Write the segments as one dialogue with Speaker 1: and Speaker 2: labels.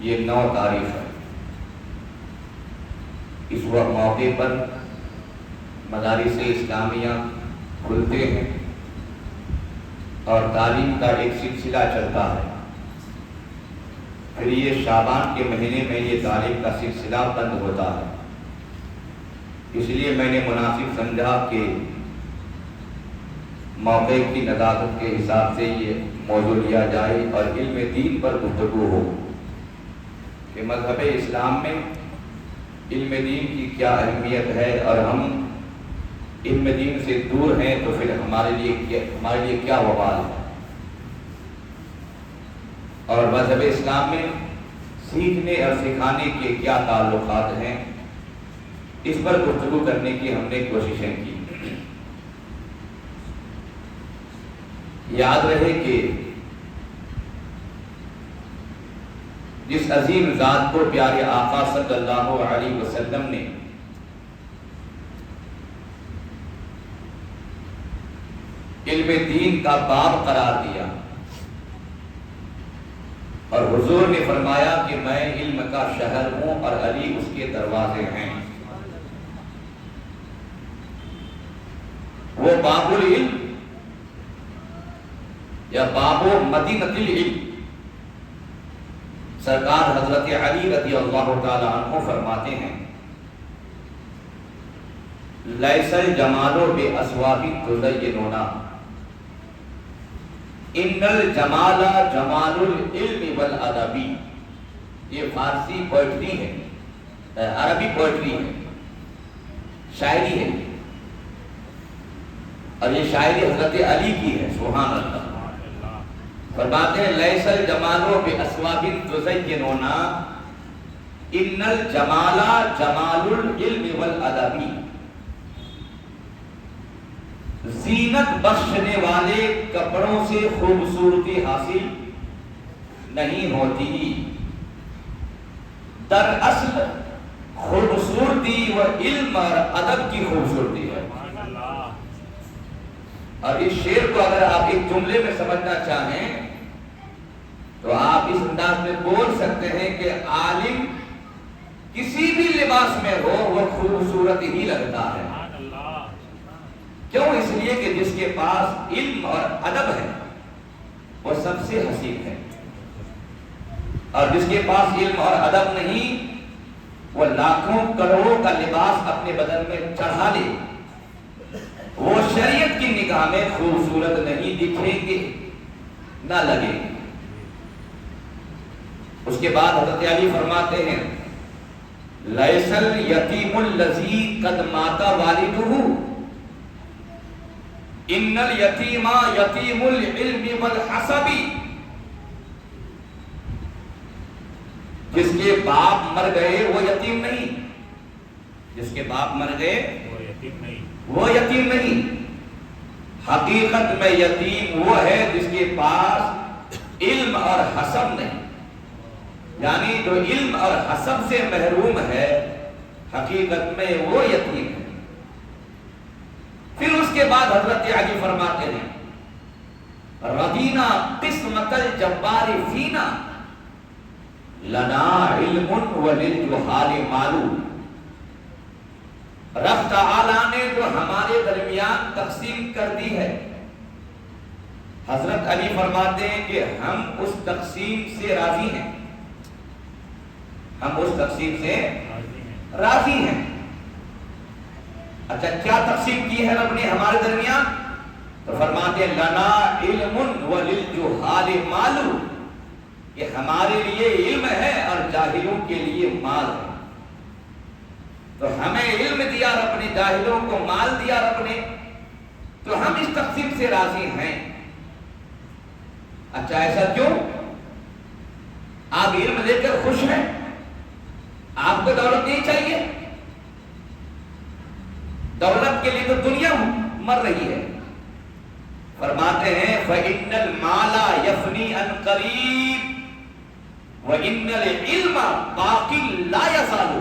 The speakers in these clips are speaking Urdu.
Speaker 1: یہ 9 تاریخ ہے۔ اس وقت موقع پر مدارس اسلامیہ کھلتے ہیں اور تعلیم کا ایک سلسلہ چلتا ہے، پھر یہ شعبان کے مہینے میں یہ تعلیم کا سلسلہ بند ہوتا ہے۔ اس لیے میں نے مناسب سمجھا کہ موقع کی نزاکت کے حساب سے یہ موضوع لیا جائے اور علم دین پر گفتگو ہو کہ مذہب اسلام میں علم دین کی کیا اہمیت ہے، اور ہم علم دین سے دور ہیں تو پھر ہمارے لیے کیا وبال ہے، اور مذہب اسلام میں سیکھنے اور سکھانے کے کیا تعلقات ہیں، اس پر گفتگو کرنے کی ہم نے کوششیں کی۔ یاد رہے کہ جس عظیم ذات کو پیارے آقا صلی اللہ علیہ وسلم نے علم دین کا باب قرار دیا اور حضور نے فرمایا کہ میں علم کا شہر ہوں اور علی اس کے دروازے ہیں، وہ باب العلم یا باب مدینۃ العلم، سرکار حضرت علی رضی اللہ تعالی عنہ فرماتے ہیں لیس الجمال باسواب تزینون ان الجمال جمال العلم والادب۔ یہ فارسی پوئٹری ہے، عربی پوئٹری ہے، شاعری ہے، اور یہ شاعری حضرت علی کی ہے۔ سبحان اللہ۔ فرماتے ہیں لیس الجمال باسواب تزینون ان الجمال جمال العلم والادب۔ زینت بخشنے والے کپڑوں سے خوبصورتی حاصل نہیں ہوتی، دراصل خوبصورتی وہ علم اور ادب کی خوبصورتی ہے۔ اور اس شعر کو اگر آپ ایک جملے میں سمجھنا چاہیں تو آپ اس انداز میں بول سکتے ہیں کہ عالم کسی بھی لباس میں ہو وہ خوبصورت ہی لگتا ہے۔ کیوں؟ اس لیے کہ جس کے پاس علم اور ادب ہے وہ سب سے حسین ہے، اور جس کے پاس علم اور ادب نہیں وہ لاکھوں کروڑوں کا لباس اپنے بدن میں چڑھا لے، وہ شریعت کی نگاہ میں خوبصورت نہیں دکھیں گے، نہ لگیں گے۔ اس کے بعد حضرت علی فرماتے ہیں لیس الیتیم الذی قد مات والدہ ان الیتیم یتیم العلم والحسب۔ جس کے باپ مر گئے وہ یتیم نہیں، جس کے باپ مر گئے وہ یتیم نہیں، حقیقت میں یتیم وہ ہے جس کے پاس علم اور حسب نہیں، یعنی جو علم اور حسب سے محروم ہے حقیقت میں وہ یتیم ہے۔ پھر اس کے بعد حضرت علی فرماتے ہیں رضینا قسمت الجبار فینا لنا علم وللجہال معلوم۔ رب تعالیٰ نے جو ہمارے درمیان تقسیم کر دی ہے، حضرت علی فرماتے ہیں کہ ہم اس تقسیم سے راضی ہیں، ہم اس تقسیم سے راضی ہیں۔ اچھا کیا تقسیم کی ہے رب نے ہمارے درمیان؟ تو فرماتے ہیں لنا علم وللجہال معلوم، کہ ہمارے لیے علم ہے اور جاہلوں کے لیے مال ہے۔ تو ہمیں علم دیا رب نے، جاہلوں کو مال دیا رب نے، تو ہم اس تقسیم سے راضی ہیں۔ اچھا ایسا کیوں؟ آپ علم لے کر خوش ہیں؟ آپ کو دولت نہیں چاہیے؟ دولت کے لیے تو دنیا مر رہی ہے۔ فرماتے ہیں فَإِنَّ الْمَالَ يَفْنِي عَنْ قَرِيبٍ وَإِنَّ الْعِلْمَ بَاقٍ لَا يَزَالُ۔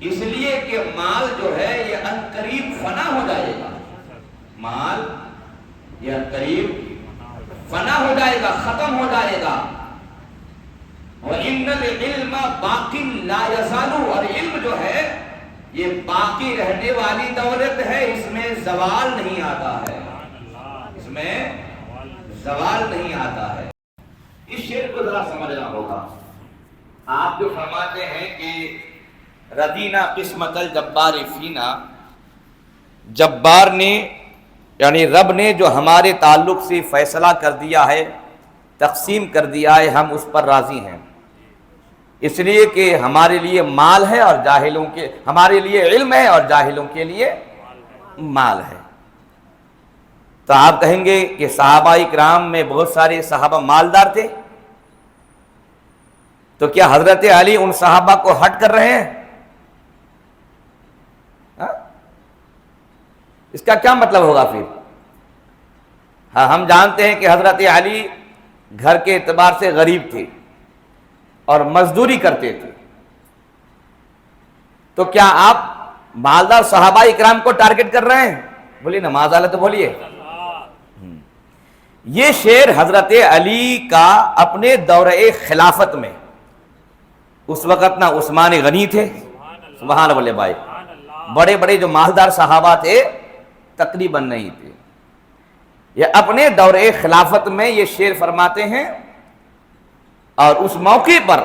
Speaker 1: اس لیے کہ مال جو ہے یہ عن قریب فنا ہو جائے گا، مال یہ عن قریب فنا ہو جائے گا، ختم ہو جائے گا۔ وَإِنَّ وَإِنَّ الْعِلْمَ بَاقٍ لَا يَزَالُ، اور علم جو ہے یہ باقی رہنے والی دولت ہے، اس میں زوال نہیں آتا ہے، اس میں زوال نہیں آتا ہے۔ اس شعر کو ذرا سمجھنا ہوگا۔ آپ جو فرماتے ہیں کہ رضینا قسمت الجبار فینا، جبار نے یعنی رب نے جو ہمارے تعلق سے فیصلہ کر دیا ہے، تقسیم کر دیا ہے، ہم اس پر راضی ہیں، اس لیے کہ ہمارے لیے مال ہے اور جاہلوں کے، ہمارے لیے علم ہے اور جاہلوں کے لیے مال ہے۔ تو آپ کہیں گے کہ صحابہ اکرام میں بہت سارے صحابہ مالدار تھے، تو کیا حضرت علی ان صحابہ کو ہٹ کر رہے ہیں؟ اس کا کیا مطلب ہوگا پھر؟ ہاں، ہم جانتے ہیں کہ حضرت علی گھر کے اعتبار سے غریب تھے اور مزدوری کرتے تھے، تو کیا آپ مالدار صحابہ اکرام کو ٹارگٹ کر رہے ہیں؟ بولیے نا، معاذ اللہ، تو بولیے۔ یہ شعر حضرت علی کا اپنے دور خلافت میں، اس وقت نہ عثمان غنی تھے، سبحان اللہ بھائی، بڑے بڑے جو مالدار صحابہ تھے تقریباً نہیں تھے، یہ اپنے دور خلافت میں یہ شعر فرماتے ہیں، اور اس موقع پر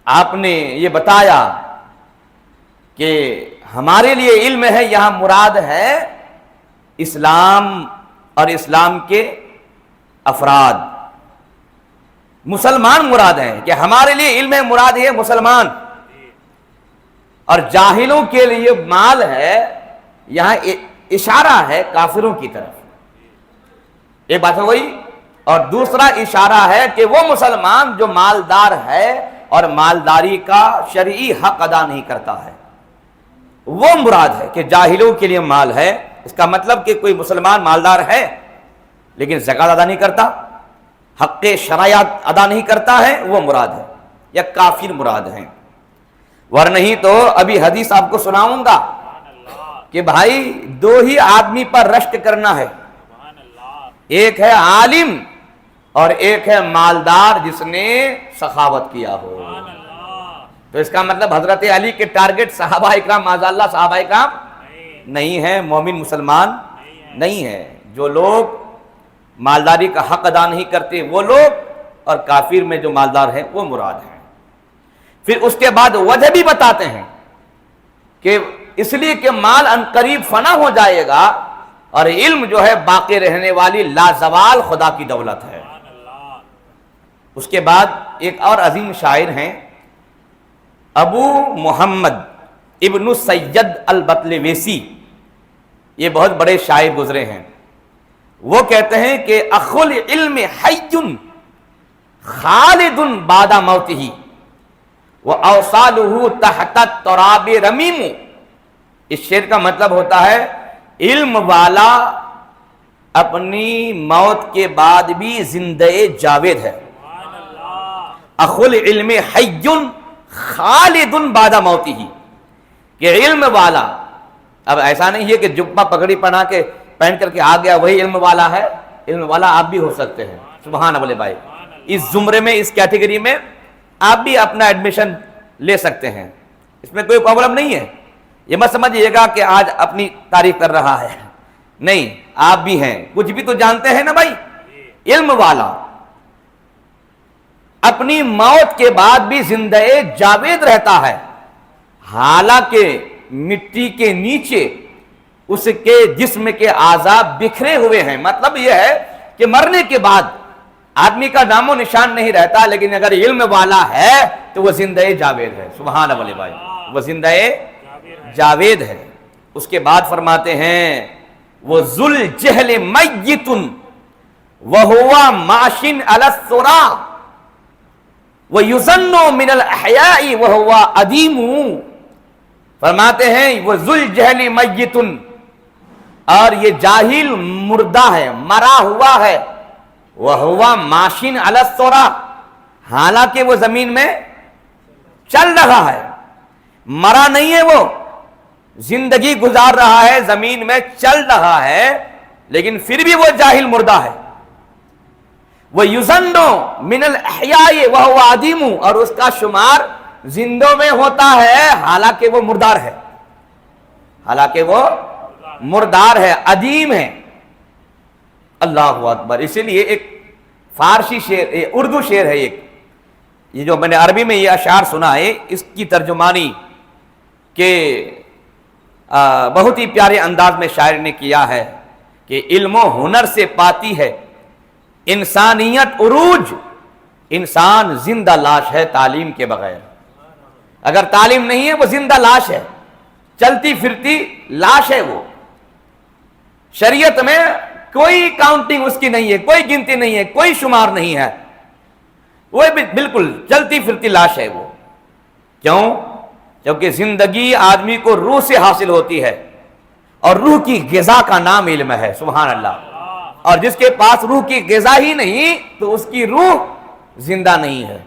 Speaker 1: آپ نے یہ بتایا کہ ہمارے لیے علم ہے، یہاں مراد ہے اسلام اور اسلام کے افراد، مسلمان مراد ہیں، کہ ہمارے لیے علم ہے مراد ہے مسلمان، اور جاہلوں کے لیے مال ہے، یہاں اشارہ ہے کافروں کی طرف، ایک بات ہو گئی۔ اور دوسرا اشارہ ہے کہ وہ مسلمان جو مالدار ہے اور مالداری کا شرعی حق ادا نہیں کرتا ہے، وہ مراد ہے کہ جاہلوں کے لیے مال ہے۔ اس کا مطلب کہ کوئی مسلمان مالدار ہے لیکن زکوٰۃ ادا نہیں کرتا، حق شرائع ادا نہیں کرتا ہے، وہ مراد ہے، یا کافر مراد ہیں۔ ورنہ ہی تو ابھی حدیث آپ کو سناؤں گا کہ بھائی دو ہی آدمی پر رشک کرنا ہے، ایک ہے عالم اور ایک ہے مالدار جس نے سخاوت کیا ہو۔ تو اس کا مطلب حضرت علی کے ٹارگٹ صحابہ اکرام، معاذ اللہ، صحابہ اکرام نہیں ہے، مومن مسلمان نہیں ہے۔ جو لوگ مالداری کا حق ادا نہیں کرتے وہ لوگ، اور کافر میں جو مالدار ہیں وہ مراد ہیں۔ پھر اس کے بعد وجہ بھی بتاتے ہیں کہ اس لیے کہ مال عنقریب فنا ہو جائے گا، اور علم جو ہے باقی رہنے والی لازوال خدا کی دولت ہے۔ اس کے بعد ایک اور عظیم شاعر ہیں ابو محمد ابن سید البطلویسی، یہ بہت بڑے شاعر گزرے ہیں۔ وہ کہتے ہیں کہ اخو العلم حی خالد بعد موتہ واوصالہ تحت التراب رمیم۔ اس شعر کا مطلب ہوتا ہے علم والا اپنی موت کے بعد بھی زندہ جاوید ہے۔ اخو العلم حی خالد بعد موتہ، کہ علم والا، اب ایسا نہیں ہے کہ جبہ پگڑی پہن کر کے آ گیا وہی علم والا ہے، علم والا آپ بھی ہو سکتے ہیں، سبحان اللہ بھائی۔ اس زمرے میں، اس کیٹیگری میں آپ بھی اپنا ایڈمیشن لے سکتے ہیں، اس میں کوئی پرابلم نہیں ہے۔ یہ مت سمجھیے گا کہ آج اپنی تعریف کر رہا ہے، نہیں، آپ بھی ہیں، کچھ بھی تو جانتے ہیں نا بھائی۔ علم والا اپنی موت کے بعد بھی زندہ جاوید رہتا ہے، حالانکہ مٹی کے نیچے اس کے جسم کے اعضاء بکھرے ہوئے ہیں۔ مطلب یہ ہے کہ مرنے کے بعد آدمی کا نام و نشان نہیں رہتا، لیکن اگر علم والا ہے تو وہ زندہ جاوید ہے، سبحان اللہ بھائی، وہ زندہ جاوید ہے۔ اس کے بعد فرماتے ہیں وہ ذل جہل میت وہو ماشن علی الثرا ویظن من الاحیاء وہو ادیم۔ فرماتے ہیں وہ ذل جہل میت، اور یہ جاہل مردہ ہے، مرا ہوا ہے، وہو ماشن علی الثرا، حالانکہ وہ زمین میں چل رہا ہے، مرا نہیں ہے، وہ زندگی گزار رہا ہے، زمین میں چل رہا ہے، لیکن پھر بھی وہ جاہل مردہ ہے۔
Speaker 2: وَيُزَنُّ مِنَ الْأَحْيَاءِ وَهُوَ عَدِيمُ، اور اس کا شمار زندوں میں ہوتا ہے حالانکہ وہ مردار ہے، حالانکہ وہ مردار ہے، عدیم ہے۔ اللہ اکبر۔ اسی لیے ایک فارسی شعر، اردو شعر ہے ایک، یہ جو میں نے عربی میں یہ اشعار سنا ہے، اس کی ترجمانی کہ بہت ہی پیارے انداز میں شاعر نے کیا ہے کہ علم و ہنر سے پاتی ہے انسانیت عروج، انسان زندہ لاش ہے تعلیم کے بغیر۔ اگر تعلیم نہیں ہے وہ زندہ لاش ہے، چلتی پھرتی لاش ہے وہ۔ شریعت میں کوئی کاؤنٹنگ اس کی نہیں ہے، کوئی گنتی نہیں ہے، کوئی شمار نہیں ہے، وہ بالکل چلتی پھرتی لاش ہے وہ۔ کیوں؟ کیونکہ زندگی آدمی کو روح سے حاصل ہوتی ہے، اور روح کی غذا کا نام علم ہے، سبحان اللہ۔ اور جس کے پاس روح کی غذا ہی نہیں تو اس کی روح زندہ نہیں ہے،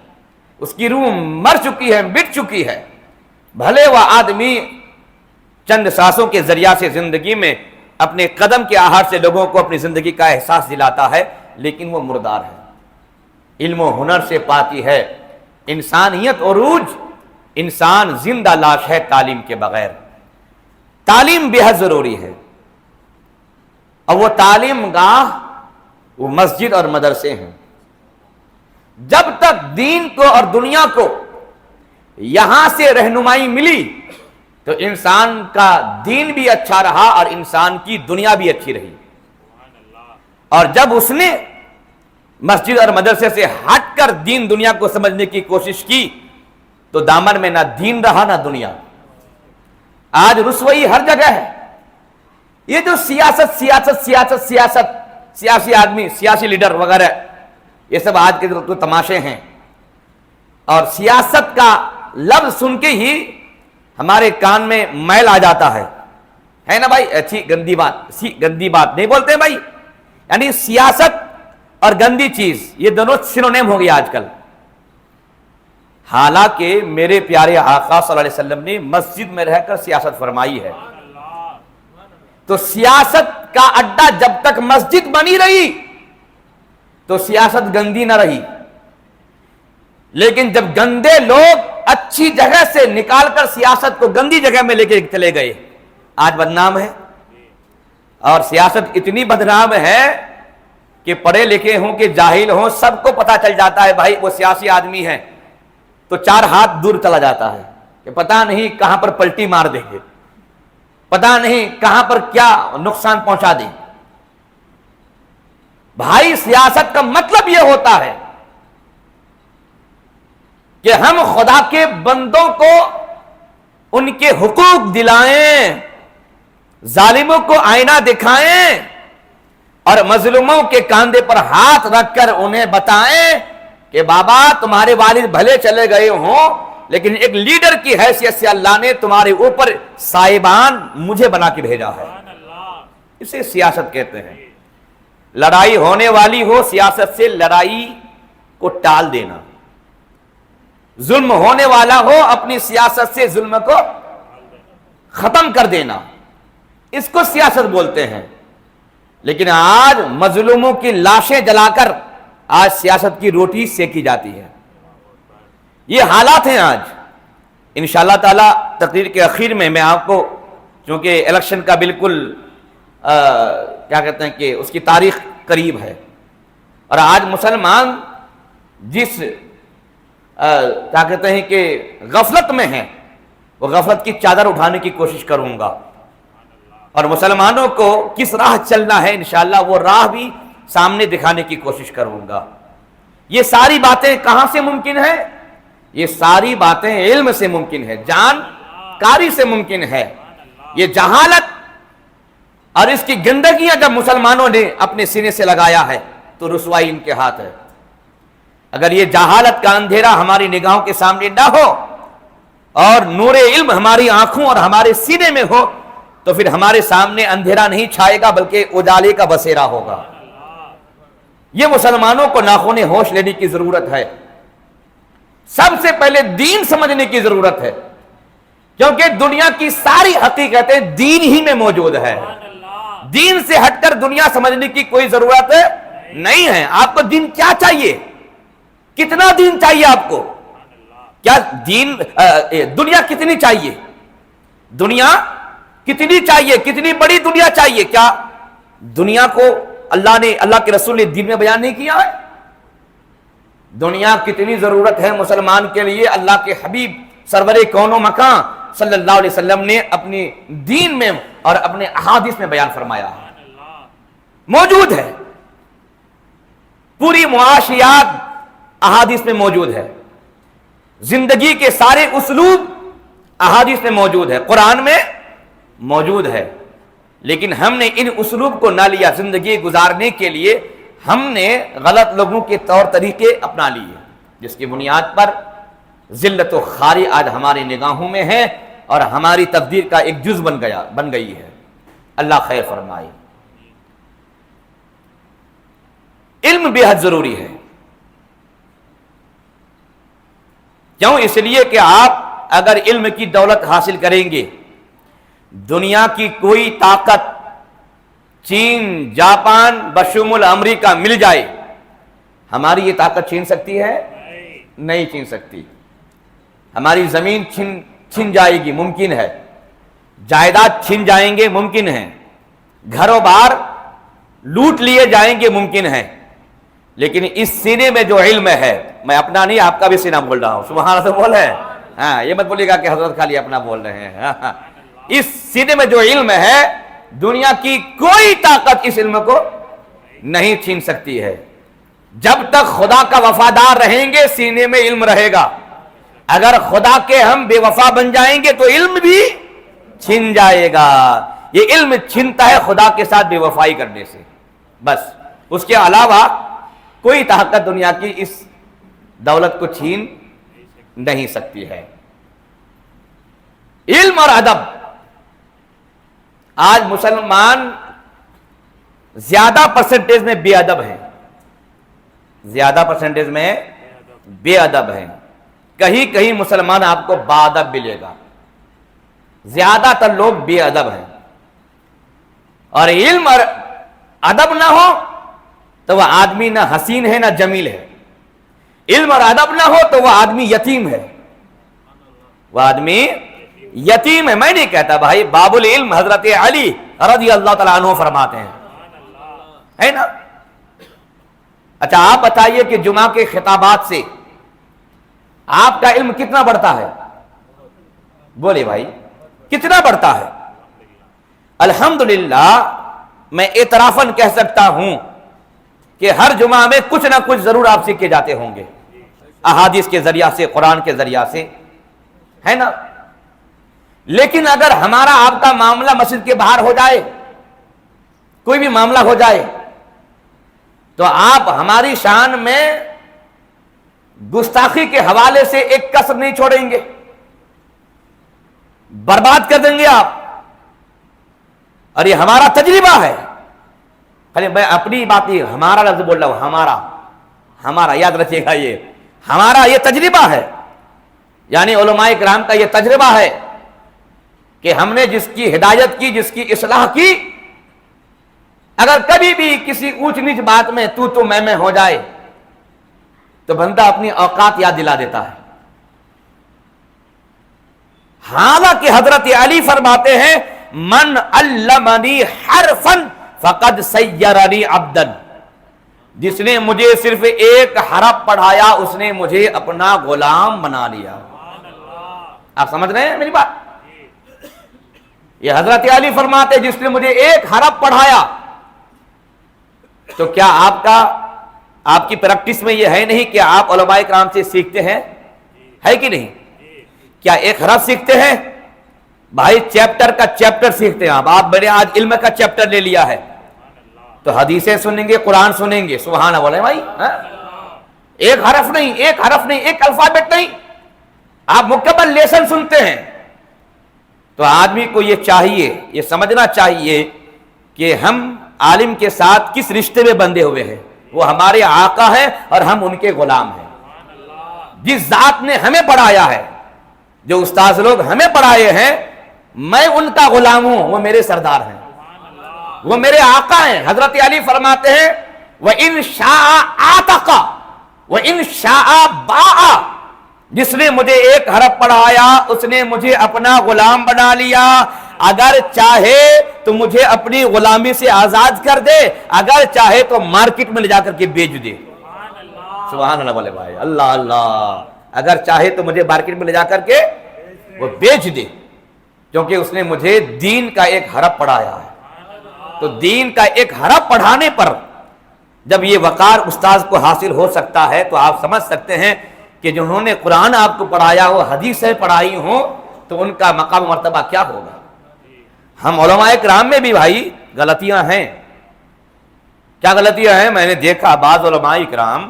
Speaker 2: اس کی روح مر چکی ہے، مٹ چکی ہے۔ بھلے وہ آدمی چند سانسوں کے ذریعہ سے زندگی میں اپنے قدم کے آہار سے لوگوں کو اپنی زندگی کا احساس دلاتا ہے، لیکن وہ مردار ہے۔ علم و ہنر سے پاتی ہے انسانیت عروج، انسان زندہ لاش ہے تعلیم کے بغیر۔ تعلیم بے حد ضروری ہے، اور وہ تعلیم گاہ وہ مسجد اور مدرسے ہیں۔ جب تک دین کو اور دنیا کو یہاں سے رہنمائی ملی تو انسان کا دین بھی اچھا رہا اور انسان کی دنیا بھی اچھی رہی۔ اور جب اس نے مسجد اور مدرسے سے ہٹ کر دین دنیا کو سمجھنے کی کوشش کی تو دامن میں نہ دین رہا نہ دنیا۔ آج رسوائی ہر جگہ ہے۔ یہ جو سیاست سیاست سیاست سیاست سیاسی آدمی، سیاسی لیڈر وغیرہ، یہ سب آج کے جو تماشے ہیں، اور سیاست کا لفظ سن کے ہی ہمارے کان میں میل آ جاتا ہے نا بھائی؟ اچھی گندی بات، گندی بات نہیں بولتے ہیں بھائی، یعنی سیاست اور گندی چیز یہ دونوں سینونیم ہو گیا آج کل۔ حالانکہ میرے پیارے آقا صلی اللہ علیہ وسلم نے مسجد میں رہ کر سیاست فرمائی ہے، تو سیاست کا اڈا جب تک مسجد بنی رہی تو سیاست گندی نہ رہی، لیکن جب گندے لوگ اچھی جگہ سے نکال کر سیاست کو گندی جگہ میں لے کے چلے گئے، آج بدنام ہے۔ اور سیاست اتنی بدنام ہے کہ پڑھے لکھے ہوں کہ جاہل ہوں سب کو پتہ چل جاتا ہے بھائی وہ سیاسی آدمی ہے، تو 4 ہاتھ دور چلا جاتا ہے کہ پتہ نہیں کہاں پر پلٹی مار دیں گے، پتہ نہیں کہاں پر کیا نقصان پہنچا دیں۔ بھائی سیاست کا مطلب یہ ہوتا ہے کہ ہم خدا کے بندوں کو ان کے حقوق دلائیں، ظالموں کو آئینہ دکھائیں، اور مظلوموں کے کاندھے پر ہاتھ رکھ کر انہیں بتائیں کہ بابا تمہارے والد بھلے چلے گئے ہوں لیکن ایک لیڈر کی حیثیت سے اللہ نے تمہارے اوپر صاحبان مجھے بنا کے بھیجا ہے۔ اسے سیاست کہتے ہیں۔ لڑائی ہونے والی ہو سیاست سے لڑائی کو ٹال دینا، ظلم ہونے والا ہو اپنی سیاست سے ظلم کو ختم کر دینا، اس کو سیاست بولتے ہیں۔ لیکن آج مظلوموں کی لاشیں جلا کر آج سیاست کی روٹی سیکی جاتی ہے۔ یہ حالات ہیں آج۔ انشاءاللہ تعالی تقریر کے اخیر میں آپ کو، چونکہ الیکشن کا بالکل کیا کہتے ہیں کہ اس کی تاریخ قریب ہے، اور آج مسلمان جس کیا کہتے ہیں کہ غفلت میں ہیں، وہ غفلت کی چادر اٹھانے کی کوشش کروں گا، اور مسلمانوں کو کس راہ چلنا ہے انشاءاللہ وہ راہ بھی سامنے دکھانے کی کوشش کروں گا۔ یہ ساری باتیں کہاں سے ممکن ہے؟ یہ ساری باتیں علم سے ممکن ہے، جانکاری سے ممکن ہے۔ یہ جہالت اور اس کی گندگیاں جب مسلمانوں نے اپنے سینے سے لگایا ہے تو رسوائی ان کے ہاتھ ہے۔ اگر یہ جہالت کا اندھیرا ہماری نگاہوں کے سامنے نہ ہو اور نور علم ہماری آنکھوں اور ہمارے سینے میں ہو تو پھر ہمارے سامنے اندھیرا نہیں چھائے گا بلکہ اجالے کا بسیرا ہوگا۔ یہ مسلمانوں کو ناخن ہوش لینے کی ضرورت ہے۔ سب سے پہلے دین سمجھنے کی ضرورت ہے، کیونکہ دنیا کی ساری حقیقتیں دین ہی میں موجود ہے۔ دین سے ہٹ کر دنیا سمجھنے کی کوئی ضرورت نہیں ہیں. آپ کو دین کیا چاہیے؟ کتنا دین چاہیے آپ کو؟ کیا دین دنیا کتنی چاہیے؟ دنیا کتنی چاہیے؟ کتنی بڑی دنیا چاہیے؟ کیا دنیا کو اللہ کے رسول نے دین میں بیان نہیں کیا ہے؟ دنیا کتنی ضرورت ہے مسلمان کے لیے، اللہ کے حبیب سرور کون و مکان صلی اللہ علیہ وسلم نے اپنی دین میں اور اپنے احادیث میں بیان فرمایا ہے، موجود ہے. پوری معاشیات احادیث میں موجود ہے، زندگی کے سارے اسلوب احادیث میں موجود ہے، قرآن میں موجود ہے. لیکن ہم نے ان اسلوب کو نہ لیا زندگی گزارنے کے لیے، ہم نے غلط لوگوں کے طور طریقے اپنا لیے، جس کی بنیاد پر ذلت و خواری آج ہماری نگاہوں میں ہے اور ہماری تقدیر کا ایک جز بن گئی ہے. اللہ خیر فرمائے. علم بے حد ضروری ہے. کیوں؟ اس لیے کہ آپ اگر علم کی دولت حاصل کریں گے، دنیا کی کوئی طاقت چین، جاپان بشمول امریکہ مل جائے، ہماری یہ طاقت چھین سکتی ہے؟ نہیں چھین سکتی. ہماری زمین چھن جائے گی، ممکن ہے. جائیداد چھن جائیں گے، ممکن ہے. گھروں بار لوٹ لیے جائیں گے، ممکن ہے. لیکن اس سینے میں جو علم ہے، میں اپنا نہیں آپ کا بھی سینہ بول رہا ہوں، سبحان اللہ بول ہے. ہاں، یہ مت بولیے گا کہ حضرت خالی اپنا بول رہے ہیں. اس سینے میں جو علم ہے، دنیا کی کوئی طاقت اس علم کو نہیں چھین سکتی ہے. جب تک خدا کا وفادار رہیں گے سینے میں علم رہے گا. اگر خدا کے ہم بے وفا بن جائیں گے تو علم بھی چھن جائے گا. یہ علم چھنتا ہے خدا کے ساتھ بے وفائی کرنے سے، بس. اس کے علاوہ کوئی طاقت دنیا کی اس دولت کو چھین نہیں سکتی ہے. علم اور ادب. آج مسلمان زیادہ پرسنٹیج میں بے ادب ہیں، زیادہ پرسنٹیج میں بے ادب ہیں. کہیں کہیں مسلمان آپ کو باادب ملے گا، زیادہ تر لوگ بے ادب ہیں. اور علم اور ادب نہ ہو تو وہ آدمی نہ حسین ہے نہ جمیل ہے. علم اور ادب نہ ہو تو وہ آدمی یتیم ہے، وہ آدمی یتیم ہے. میں نہیں کہتا بھائی، باب العلم حضرت علی رضی اللہ تعالیٰ عنہ فرماتے ہیں، ہے نا. اچھا آپ بتائیے کہ جمعہ کے خطابات سے آپ کا علم کتنا بڑھتا ہے؟ بولے بھائی، کتنا بڑھتا ہے؟ الحمدللہ میں اعترافاً کہہ سکتا ہوں کہ ہر جمعہ میں کچھ نہ کچھ ضرور آپ سیکھ کے جاتے ہوں گے، احادیث کے ذریعہ سے، قرآن کے ذریعہ سے، ہے نا. لیکن اگر ہمارا آپ کا معاملہ مسجد کے باہر ہو جائے، کوئی بھی معاملہ ہو جائے، تو آپ ہماری شان میں گستاخی کے حوالے سے ایک کسر نہیں چھوڑیں گے، برباد کر دیں گے آپ. اور یہ ہمارا تجربہ ہے. خالی میں اپنی بات نہیں، ہمارا لفظ بول رہا ہوں، ہمارا یاد رکھیے گا، یہ ہمارا یہ تجربہ ہے. یعنی علماء کرام کا یہ تجربہ ہے کہ ہم نے جس کی ہدایت کی، جس کی اصلاح کی، اگر کبھی بھی کسی اونچ نیچ بات میں تو میں ہو جائے تو بندہ اپنی اوقات یاد دلا دیتا ہے. حالانکہ حضرت علی فرماتے ہیں من علمنی حرفا فقد سیرنی عبدا، جس نے مجھے صرف ایک حرف پڑھایا اس نے مجھے اپنا غلام بنا لیا. آپ سمجھ رہے ہیں میری بات؟ یہ حضرت علی فرماتے جس نے مجھے ایک حرف پڑھایا. تو کیا آپ کی پریکٹس میں یہ ہے نہیں کہ آپ علماء کرام سے سیکھتے ہیں؟ ہے کہ نہیں؟ کیا ایک حرف سیکھتے ہیں؟ بھائی چیپٹر کا چیپٹر سیکھتے ہیں. آپ میں نے آج علم کا چیپٹر لے لیا ہے تو حدیثیں سنیں گے، قرآن سنیں گے. سبحان اللہ بھائی. ایک حرف نہیں، ایک الفابیٹ نہیں، آپ مکمل لیسن سنتے ہیں. تو آدمی کو یہ چاہیے، یہ سمجھنا چاہیے کہ ہم عالم کے ساتھ کس رشتے میں بندھے ہوئے ہیں. وہ ہمارے آقا ہیں اور ہم ان کے غلام ہیں. جس ذات نے ہمیں پڑھایا ہے، جو استاذ لوگ ہمیں پڑھائے ہیں، میں ان کا غلام ہوں، وہ میرے سردار ہیں، وہ میرے آقا ہیں. حضرت علی فرماتے ہیں وَإِن شَاءَ آتَقَ وَإِن شَاءَ بَاءَ، جس نے مجھے ایک حرف پڑھایا اس نے مجھے اپنا غلام بنا لیا، اگر چاہے تو مجھے اپنی غلامی سے آزاد کر دے، اگر چاہے تو مارکیٹ میں لے جا کر کے بیچ دے۔ سبحان اللہ والے بھائی، اللہ اللہ، اگر چاہے تو مجھے مارکیٹ میں لے جا کر کے وہ بیچ دے، کیونکہ اس نے مجھے دین کا ایک حرف پڑھایا ہے۔ تو دین کا ایک حرف پڑھانے پر جب یہ وقار استاذ کو حاصل ہو سکتا ہے تو آپ سمجھ سکتے ہیں کہ جنہوں نے قرآن آپ کو پڑھایا ہو، حدیثیں پڑھائی ہوں، تو ان کا مقام و مرتبہ کیا ہوگا۔ ہم علماء کرام میں بھی بھائی غلطیاں ہیں۔ کیا غلطیاں ہیں؟ میں نے دیکھا بعض علماء کرام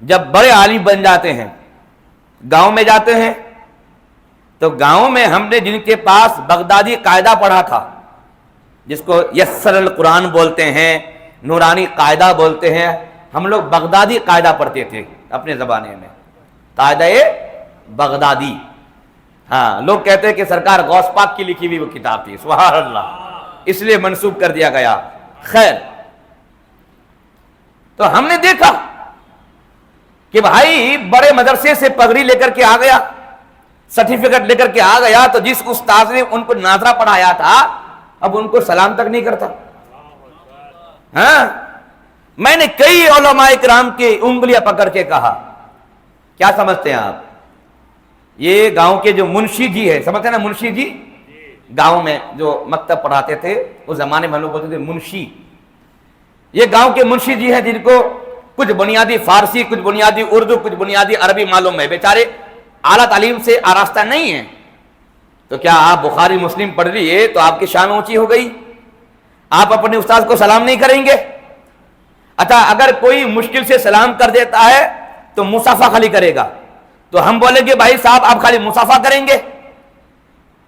Speaker 2: جب بڑے عالم بن جاتے ہیں، گاؤں میں جاتے ہیں، تو گاؤں میں ہم نے جن کے پاس بغدادی قاعدہ پڑھا تھا، جس کو یسر القرآن بولتے ہیں، نورانی قاعدہ بولتے ہیں، ہم لوگ بغدادی قاعدہ پڑھتے تھے اپنے زبانے میں، قاعدہ بغدادی۔ ہاں، لوگ کہتے ہیں کہ سرکار غوث پاک کی لکھی ہوئی وہ کتاب تھی، سبحان اللہ، اس لیے منسوب کر دیا گیا۔ خیر، تو ہم نے دیکھا کہ بھائی بڑے مدرسے سے پگڑی لے کر کے آ گیا، سرٹیفکیٹ لے کر کے آ گیا، تو جس استاذ نے ان کو ناظرہ پڑھایا تھا اب ان کو سلام تک نہیں کرتا۔ ہاں، میں نے کئی علماء کرام کی انگلیاں پکڑ کے کہا، کیا سمجھتے ہیں آپ؟ یہ گاؤں کے جو منشی جی ہے، سمجھتے ہیں نا منشی جی؟ گاؤں میں جو مکتب پڑھاتے تھے اس زمانے میں ہم لوگ بولتے تھے منشی۔ یہ گاؤں کے منشی جی ہیں جن کو کچھ بنیادی فارسی، کچھ بنیادی اردو، کچھ بنیادی عربی معلوم ہے، بیچارے اعلیٰ تعلیم سے آراستہ نہیں ہیں۔ تو کیا آپ بخاری مسلم پڑھ لیے تو آپ کی شان اونچی ہو گئی؟ آپ اپنے استاذ کو سلام نہیں کریں گے؟ اچھا، اگر کوئی مشکل سے سلام کر دیتا ہے تو مصافحہ خالی کرے گا، تو ہم بولیں گے بھائی صاحب آپ خالی مصافحہ کریں گے؟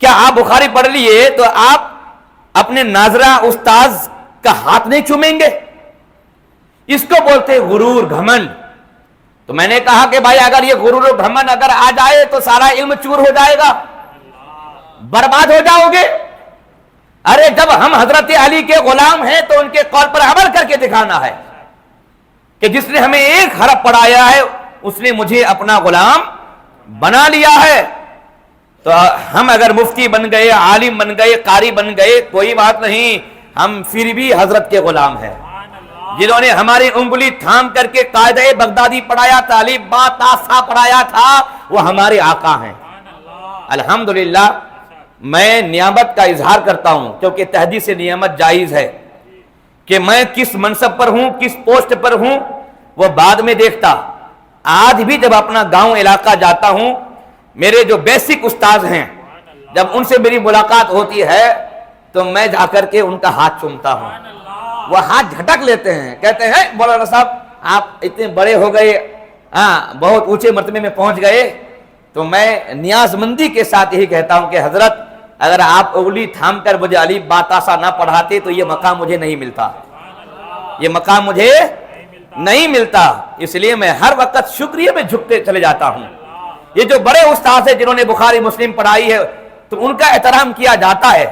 Speaker 2: کیا آپ بخاری پڑھ لیے تو آپ اپنے ناظرہ استاذ کا ہاتھ نہیں چومیں گے؟ اس کو بولتے غرور، گھمنڈ۔ تو میں نے کہا کہ بھائی اگر یہ غرور و گھمنڈ اگر آ جائے تو سارا علم چور ہو جائے گا، برباد ہو جاؤ گے۔ ارے جب ہم حضرت علی کے غلام ہیں تو ان کے قول پر عمل کر کے دکھانا ہے کہ جس نے ہمیں ایک حرف پڑھایا ہے اس نے مجھے اپنا غلام بنا لیا ہے۔ تو ہم اگر مفتی بن گئے، عالم بن گئے، قاری بن گئے، کوئی بات نہیں، ہم پھر بھی حضرت کے غلام ہیں۔ جنہوں نے ہماری انگلی تھام کر کے قاعدہ بغدادی پڑھایا، الف با تا سا پڑھایا تھا، وہ ہمارے آقا ہیں۔ الحمدللہ میں نعمت کا اظہار کرتا ہوں، کیونکہ تحدیث سے نعمت جائز ہے کہ میں کس منصب پر ہوں، کس پوسٹ پر ہوں وہ بعد میں دیکھتا۔ آج بھی جب اپنا گاؤں علاقہ جاتا ہوں، میرے جو بیسک استاذ ہیں جب ان سے میری ملاقات ہوتی ہے تو میں جا کر کے ان کا ہاتھ چومتا ہوں، وہ ہاتھ جھٹک لیتے ہیں، کہتے ہیں مولانا صاحب آپ اتنے بڑے ہو گئے، بہت اونچے مرتبے میں پہنچ گئے۔ تو میں نیاز مندی کے ساتھ یہی کہتا ہوں کہ حضرت اگر آپ انگلی تھام کر مجھے الف با تا سا نہ پڑھاتے تو یہ مقام مجھے نہیں ملتا، یہ مقام مجھے نہیں ملتا۔ اس لیے میں ہر وقت شکریہ میں جھکتے چلے جاتا ہوں۔ یہ جو بڑے استاد ہیں جنہوں نے بخاری مسلم پڑھائی ہے تو ان کا احترام کیا جاتا ہے،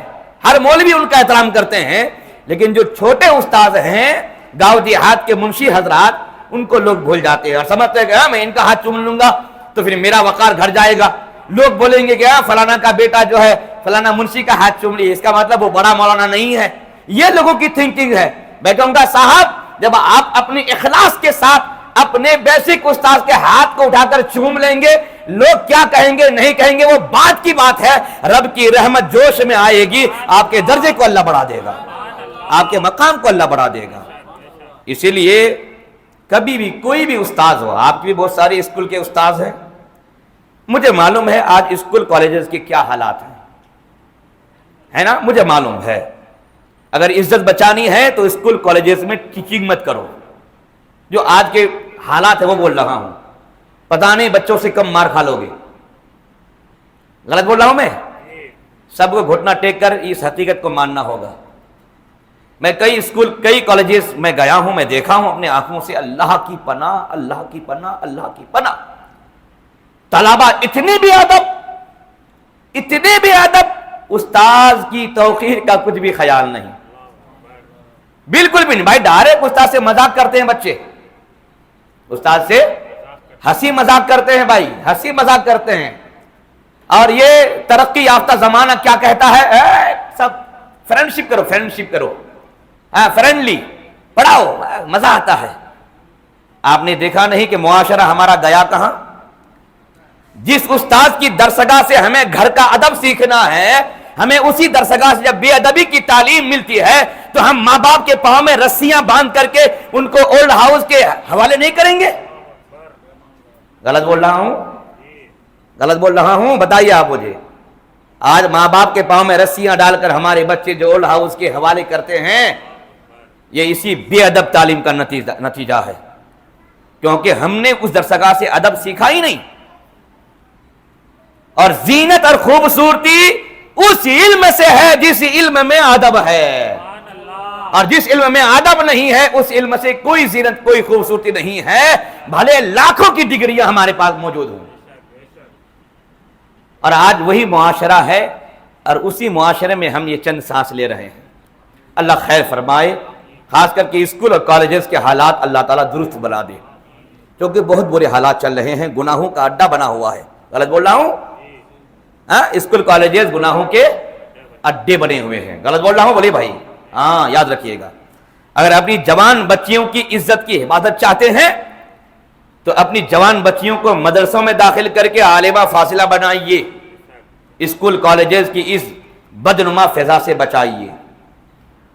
Speaker 2: ہر مولوی ان کا احترام کرتے ہیں، لیکن جو چھوٹے استاد ہیں گاؤں دیہات کے منشی حضرات ان کو لوگ بھول جاتے ہیں اور سمجھتے ہیں کہ میں ان کا ہاتھ چوم لوں گا تو پھر میرا وقار گھٹ جائے گا۔ لوگ بولیں گے کہ فلانا کا بیٹا جو ہے فلانا منشی کا ہاتھ چوم لیے، اس کا مطلب وہ بڑا مولانا نہیں ہے۔ یہ لوگوں کی تھنکنگ ہے۔ میں کہوں گا صاحب جب آپ اپنی اخلاص کے ساتھ اپنے بیسک استاد کے ہاتھ کو اٹھا کر چوم لیں گے، لوگ کیا کہیں گے نہیں کہیں گے وہ بات کی بات ہے، رب کی رحمت جوش میں آئے گی، آپ کے درجے کو اللہ بڑھا دے گا، آپ کے مقام کو اللہ بڑھا دے گا۔ اسی لیے کبھی بھی کوئی بھی استاذ ہو، آپ بھی بہت سارے اسکول کے استاذ ہیں، مجھے معلوم ہے آج اسکول کالجز کے کیا حالات ہیں، ہے نا، مجھے معلوم ہے۔ اگر عزت بچانی ہے تو اسکول کالجز میں ٹیچنگ مت کرو۔ جو آج کے حالات ہیں وہ بول رہا ہوں، پتہ نہیں بچوں سے کم مار کھا لو گے۔ غلط بول رہا ہوں میں؟ سب کو گھٹنا ٹیک کر اس حقیقت کو ماننا ہوگا۔ میں کئی اسکول کئی کالجز میں گیا ہوں، میں دیکھا ہوں اپنے آنکھوں سے، اللہ کی پناہ، اللہ کی پناہ، اللہ کی پناہ، طلبہ اتنے بھی ادب، استاذ کی توقیر کا کچھ بھی خیال نہیں۔ بالکل بھی نہیں بھائی، ڈائریکٹ استاد سے مذاق کرتے ہیں بچے، استاد سے ہنسی مذاق کرتے ہیں بھائی، ہنسی مذاق کرتے ہیں. اور یہ ترقی یافتہ زمانہ کیا کہتا ہے؟ سب فرینڈشپ کرو، فرینڈشپ کرو، فرینڈلی پڑھاؤ، مزہ آتا ہے. آپ نے دیکھا نہیں کہ معاشرہ ہمارا گیا کہاں؟ جس استاد کی درسگاہ سے ہمیں گھر کا ادب سیکھنا ہے، ہمیں اسی درسگاہ سے جب بے ادبی کی تعلیم ملتی ہے تو ہم ماں باپ کے پاؤں میں رسیاں باندھ کر کے ان کو اولڈ ہاؤس کے حوالے نہیں کریں گے. غلط بول رہا ہوں؟ غلط بول رہا ہوں؟ بتائیے آپ مجھے. آج ماں باپ کے پاؤں میں رسیاں ڈال کر ہمارے بچے جو اولڈ ہاؤس کے حوالے کرتے ہیں، یہ اسی بے ادب تعلیم کا نتیجہ ہے، کیونکہ ہم نے اس درسگاہ سے ادب سیکھا ہی نہیں. اور زینت اور خوبصورتی اس علم سے ہے جس علم میں ادب ہے، اور جس علم میں ادب نہیں ہے اس علم سے کوئی زینت، کوئی خوبصورتی نہیں ہے، بھلے لاکھوں کی ڈگریاں ہمارے پاس موجود ہوں. اور آج وہی معاشرہ ہے، اور اسی معاشرے میں ہم یہ چند سانس لے رہے ہیں. اللہ خیر فرمائے. خاص کر کے اسکول اور کالجز کے حالات اللہ تعالیٰ درست بنا دے، کیونکہ بہت برے حالات چل رہے ہیں، گناہوں کا اڈا بنا ہوا ہے. غلط بول رہا ہوں؟ اسکول کالجز گناہوں کے اڈے بنے ہوئے ہیں. غلط بول رہا ہوں؟ بولے بھائی. ہاں یاد رکھیے گا، اگر اپنی جوان بچیوں کی عزت کی حفاظت چاہتے ہیں تو اپنی جوان بچیوں کو مدرسوں میں داخل کر کے عالمہ فاصلہ بنائیے، اسکول کالجز کی اس بدنما فضا سے بچائیے.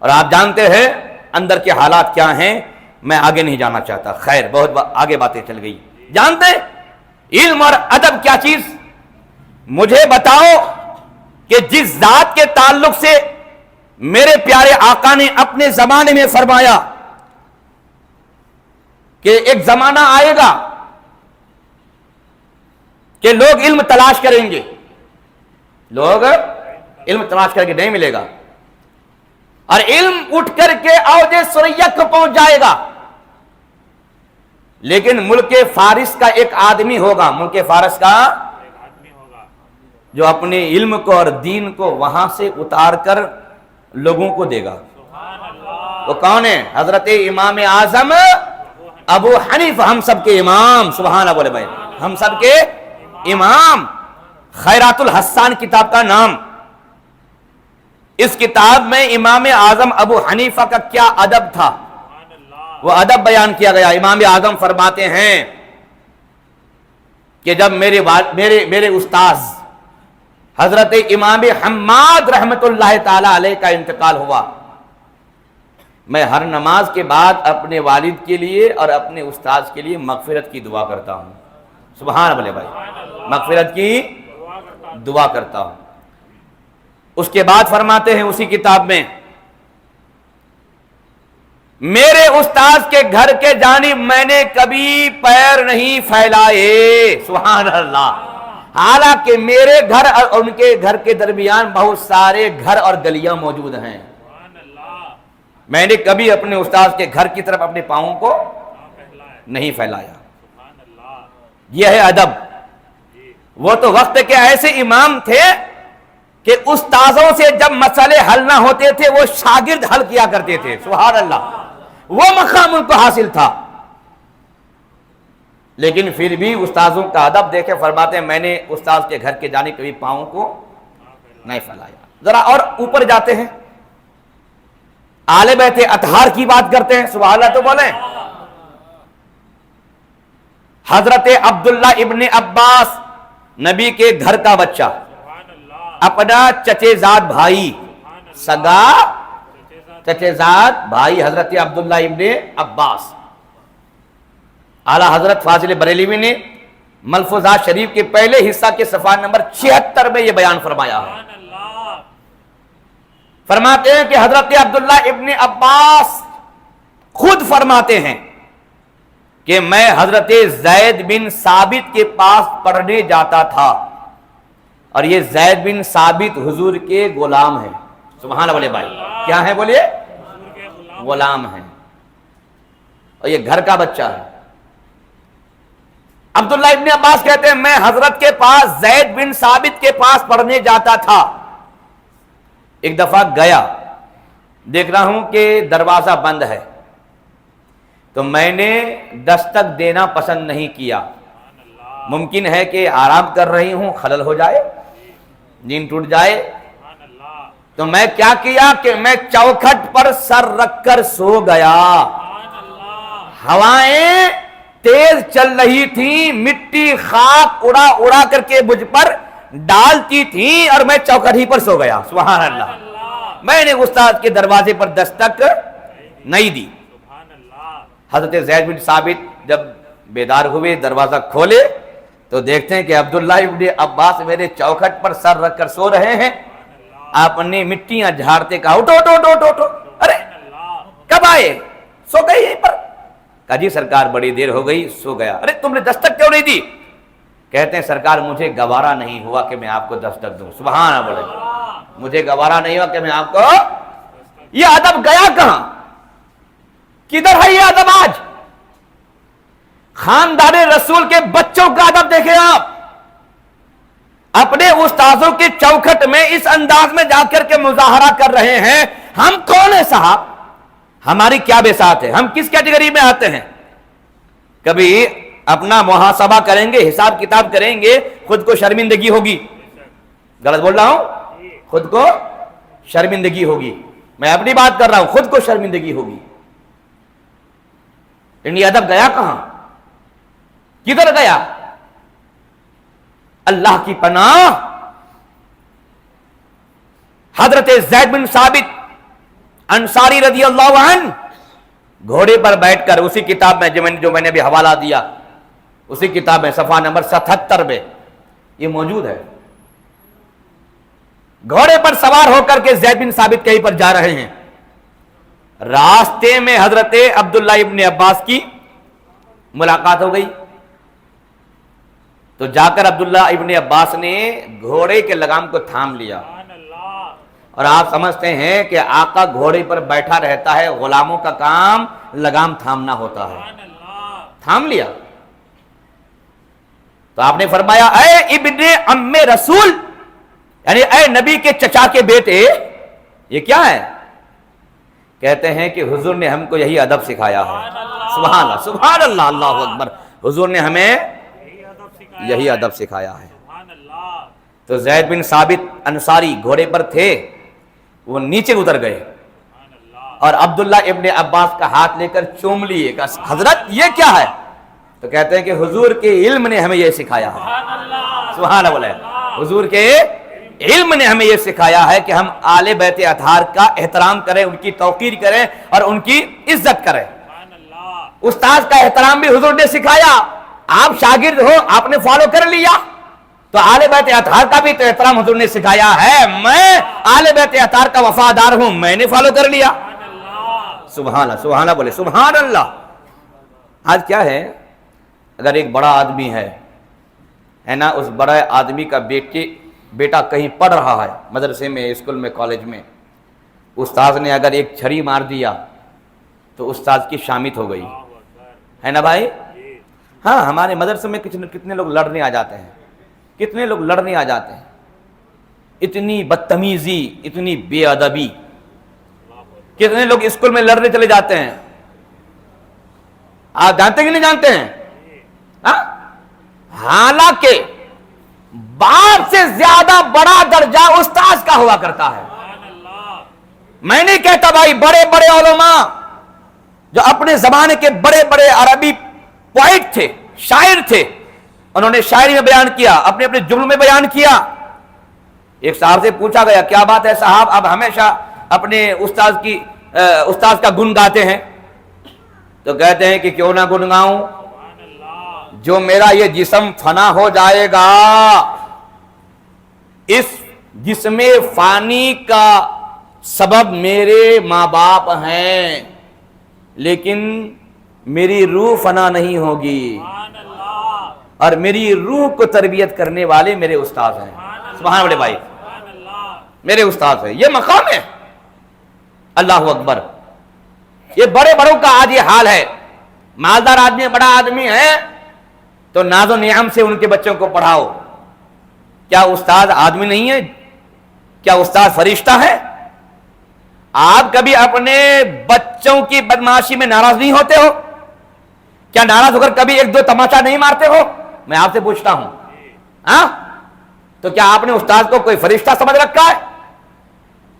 Speaker 2: اور آپ جانتے ہیں اندر کے حالات کیا ہیں، میں آگے نہیں جانا چاہتا، خیر بہت آگے باتیں چل گئی. جانتے ہیں علم اور ادب کیا چیز؟ مجھے بتاؤ کہ جس ذات کے تعلق سے میرے پیارے آقا نے اپنے زمانے میں فرمایا کہ ایک زمانہ آئے گا کہ لوگ علم تلاش کریں گے، لوگ علم تلاش کر کے نہیں ملے گا، اور علم اٹھ کر کے اوج ثریت کو پہنچ جائے گا. لیکن ملک فارس کا ایک آدمی ہوگا، ملک فارس کا جو اپنے علم کو اور دین کو وہاں سے اتار کر لوگوں کو دے گا. وہ کون ہے؟ حضرت امام اعظم ابو حنیفہ، ہم سب کے امام. سبحان اللہ بولے بھائی، ہم سب کے امام. خیرات الحسان کتاب کا نام. اس کتاب میں امام اعظم ابو حنیفہ کا کیا ادب تھا وہ ادب بیان کیا گیا. امام اعظم فرماتے ہیں کہ جب میرے استاذ حضرت امام حماد رحمت اللہ تعالی علیہ کا انتقال ہوا، میں ہر نماز کے بعد اپنے والد کے لیے اور اپنے استاذ کے لیے مغفرت کی دعا کرتا ہوں. سبحان اللہ بھائی، مغفرت کی دعا کرتا ہوں. اس کے بعد فرماتے ہیں اسی کتاب میں، میرے استاذ کے گھر کے جانب میں نے کبھی پیر نہیں پھیلائے. سبحان اللہ. حالانکہ میرے گھر اور ان کے گھر کے درمیان بہت سارے گھر اور گلیاں موجود ہیں، میں نے کبھی اپنے استاذ کے گھر کی طرف اپنے پاؤں کو نہیں پھیلایا. یہ ہے ادب. وہ تو وقت کے ایسے امام تھے کہ استاذوں سے جب مسئلے حل نہ ہوتے تھے وہ شاگرد حل کیا کرتے تھے. سبحان اللہ. وہ مقام ان کو حاصل تھا، لیکن پھر بھی استاذوں کا ادب دیکھے فرماتے ہیں میں نے استاذ کے گھر کے جانب کبھی پاؤں کو نہیں پھیلایا. ذرا اور اوپر جاتے ہیں، آل بیت اطہار کی بات کرتے ہیں. سبحان اللہ تو بولیں. حضرت عبداللہ ابن عباس، نبی کے گھر کا بچہ، اپنا چچے زاد بھائی، سگا چچے زاد بھائی حضرت عبداللہ ابن عباس. اعلیٰ حضرت فاضل بریلوی نے ملفوظات شریف کے پہلے حصہ کے صفحہ نمبر 76 میں یہ بیان فرمایا ہے. فرماتے ہیں کہ حضرت عبداللہ ابن عباس خود فرماتے ہیں کہ میں حضرت زید بن ثابت کے پاس پڑھنے جاتا تھا، اور یہ زید بن ثابت حضور کے غلام ہیں. سبحان اللہ بھائی. کیا ہیں بولیے؟ غلام ہیں، اور یہ گھر کا بچہ ہے. عبداللہ ابن عباس کہتے ہیں میں حضرت کے پاس زید بن ثابت کے پاس پڑھنے جاتا تھا. ایک دفعہ گیا دیکھ رہا ہوں کہ دروازہ بند ہے، تو میں نے دستک دینا پسند نہیں کیا، ممکن ہے کہ آرام کر رہی ہوں، خلل ہو جائے، نیند ٹوٹ جائے، تو میں کیا کیا کہ میں چوکھٹ پر سر رکھ کر سو گیا۔ ہوائیں تیز چل رہی تھیں، مٹی خاک اڑا اڑا کر کے مجھ پر ڈالتی تھیں، اور میں چوکھٹ ہی پر سو گیا۔ سبحان اللہ، میں نے استاد کے دروازے پر دستک نہیں دی۔ حضرت زید بن ثابت جب بیدار ہوئے، دروازہ کھولے تو دیکھتے ہیں کہ عبداللہ ابن عباس میرے چوکھٹ پر سر رکھ کر سو رہے ہیں۔ آپ نے مٹیاں جھاڑتے کہا اٹھو اٹھو اٹھو اٹھو اٹھو، ارے کب آئے؟ سو گئے یہیں پر۔ کہا جی سرکار بڑی دیر ہو گئی، سو گیا۔ ارے تم نے دستک کیوں نہیں دی؟ کہتے ہیں سرکار مجھے گوارا نہیں ہوا کہ میں آپ کو دستک دوں۔ سبحان اللہ، مجھے گوارا نہیں ہوا کہ میں آپ کو۔ یہ ادب گیا کہاں؟ کدھر ہے یہ ادب آج؟ خاندان رسول کے بچوں کا ادب دیکھیں آپ، اپنے استاذوں کے چوکھٹ میں اس انداز میں جا کر کے مظاہرہ کر رہے ہیں۔ ہم کون ہیں صاحب؟ ہماری کیا بساط ہے؟ ہم کس کیٹیگری میں آتے ہیں؟ کبھی اپنا محاسبہ کریں گے، حساب کتاب کریں گے، خود کو شرمندگی ہوگی۔ غلط بول رہا ہوں؟ خود کو شرمندگی ہوگی، میں اپنی بات کر رہا ہوں، خود کو شرمندگی ہوگی۔ یہ ادب گیا کہاں؟ کدھر گیا؟ اللہ کی پناہ، حضرت زید بن ثابت انصاری رضی اللہ عنہ گھوڑے پر بیٹھ کر، اسی کتاب میں جو میں نے بھی حوالہ دیا، اسی کتاب میں صفحہ نمبر 77 میں یہ موجود ہے، گھوڑے پر سوار ہو کر کے زید بن ثابت کہیں پر جا رہے ہیں۔ راستے میں حضرت عبداللہ ابن عباس کی ملاقات ہو گئی، تو جا کر عبداللہ ابن عباس نے گھوڑے کے لگام کو تھام لیا، اور آپ سمجھتے ہیں کہ آقا گھوڑے پر بیٹھا رہتا ہے، غلاموں کا کام لگام تھامنا ہوتا ہے، تھام لیا۔ تو آپ نے فرمایا اے ابن ام رسول، یعنی اے نبی کے چچا کے بیٹے، یہ کیا ہے؟ کہتے ہیں کہ حضور نے ہم کو یہی ادب سکھایا ہے۔ سبحان اللہ، سبحان اللہ، اللہ اکبر، حضور نے ہمیں یہی ادب سکھایا ہے۔ تو زید بن ثابت انصاری گھوڑے پر تھے، وہ نیچے اتر گئے اور عبداللہ ابن عباس کا ہاتھ لے کر چوم لیے، کہا حضرت یہ کیا ہے؟ تو کہتے ہیں کہ حضور کے علم نے ہمیں یہ سکھایا ہے۔ سبحان اللہ، حضور کے علم نے ہمیں یہ سکھایا ہے کہ ہم آل بیت اطہار کا احترام کریں، ان کی توقیر کریں اور ان کی عزت کریں۔ استاذ کا احترام بھی حضور نے سکھایا، آپ شاگرد ہو، آپ نے فالو کر لیا، تو آل بیت اطہار کا بھی تو احترام حضور نے سکھایا ہے۔ میں آل بیت اطہار کا وفادار ہوں، میں نے فالو کر لیا۔ سبحان اللہ، سبحان اللہ بولے، سبحان اللہ۔ آج کیا ہے، اگر ایک بڑا آدمی ہے نا، اس بڑے آدمی کا بیٹا کہیں پڑھ رہا ہے، مدرسے میں، اسکول میں، کالج میں، استاذ نے اگر ایک چھری مار دیا تو استاذ کی شامت ہو گئی، ہے نا بھائی؟ ہاں، ہمارے مدرسے میں کتنے لوگ لڑنے آ جاتے ہیں، کتنے لوگ لڑنے آ جاتے ہیں، اتنی بدتمیزی، اتنی بے ادبی، کتنے لوگ اسکول میں لڑنے چلے جاتے ہیں۔ آپ جانتے کہ نہیں جانتے ہیں؟ حالانکہ باپ سے زیادہ بڑا درجہ استاذ کا ہوا کرتا ہے۔ میں نہیں کہتا بھائی، بڑے بڑے علماء جو اپنے زمانے کے بڑے بڑے عربی پوائٹ تھے، شاعر تھے، انہوں نے شاعری میں بیان کیا، اپنے اپنے جملوں میں بیان کیا۔ ایک صاحب سے پوچھا گیا کیا بات ہے صاحب، آپ ہمیشہ اپنے استاذ کا گن گاتے ہیں؟ تو کہتے ہیں کہ کیوں نہ گن گاؤں، جو میرا یہ جسم فنا ہو جائے گا، اس جسم فانی کا سبب میرے ماں باپ ہیں، لیکن میری روح فنا نہیں ہوگی، اور میری روح کو تربیت کرنے والے میرے استاد ہیں۔ سبحان اللہ بھائی، میرے استاد ہیں، یہ مقام ہے۔ اللہ اکبر۔ یہ بڑے بڑوں کا آج یہ حال ہے، مالدار آدمی، بڑا آدمی ہے تو ناز و نعم سے ان کے بچوں کو پڑھاؤ۔ کیا استاد آدمی نہیں ہے؟ کیا استاد فرشتہ ہے؟ آپ کبھی اپنے بچوں کی بدمعاشی میں ناراض نہیں ہوتے ہو؟ کیا ناراض ہو کر کبھی ایک دو تماچا نہیں مارتے ہو؟ میں آپ سے پوچھتا ہوں. ہاں تو کیا آپ نے استاد کو کوئی فرشتہ سمجھ رکھا ہے؟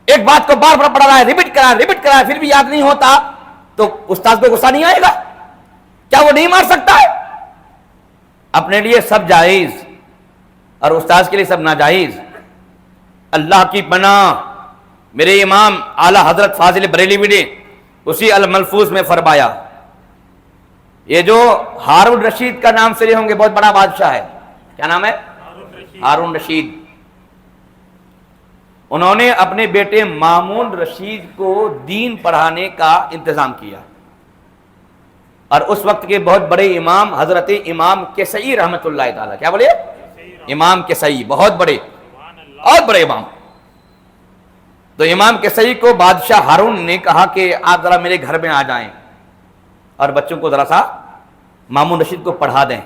Speaker 2: ایک بات کو بار بار پڑھ رہا ہے، ریپیٹ کرا ہے، پھر بھی یاد نہیں ہوتا تو استاد کو غصہ نہیں آئے گا؟ کیا وہ نہیں مار سکتا ہے؟ اپنے لیے سب جائز اور استاد کے لیے سب ناجائز. اللہ کی پناہ میرے امام اعلیٰ حضرت فاضل بریلوی نے اسی الملفوظ میں فرمایا. یہ جو ہارون رشید کا نام سنے ہوں گے، بہت بڑا بادشاہ ہے. کیا نام ہے؟ ہارون رشید. انہوں نے اپنے بیٹے مامون رشید کو دین پڑھانے کا انتظام کیا، اور اس وقت کے بہت بڑے امام حضرت امام کسائی رحمت اللہ تعالی، کیا بولے؟ امام کسائی، بہت بڑے امام. تو امام کسائی کو بادشاہ ہارون نے کہا کہ آپ ذرا میرے گھر میں آ جائیں اور بچوں کو ذرا سا مامون رشید کو پڑھا دیں.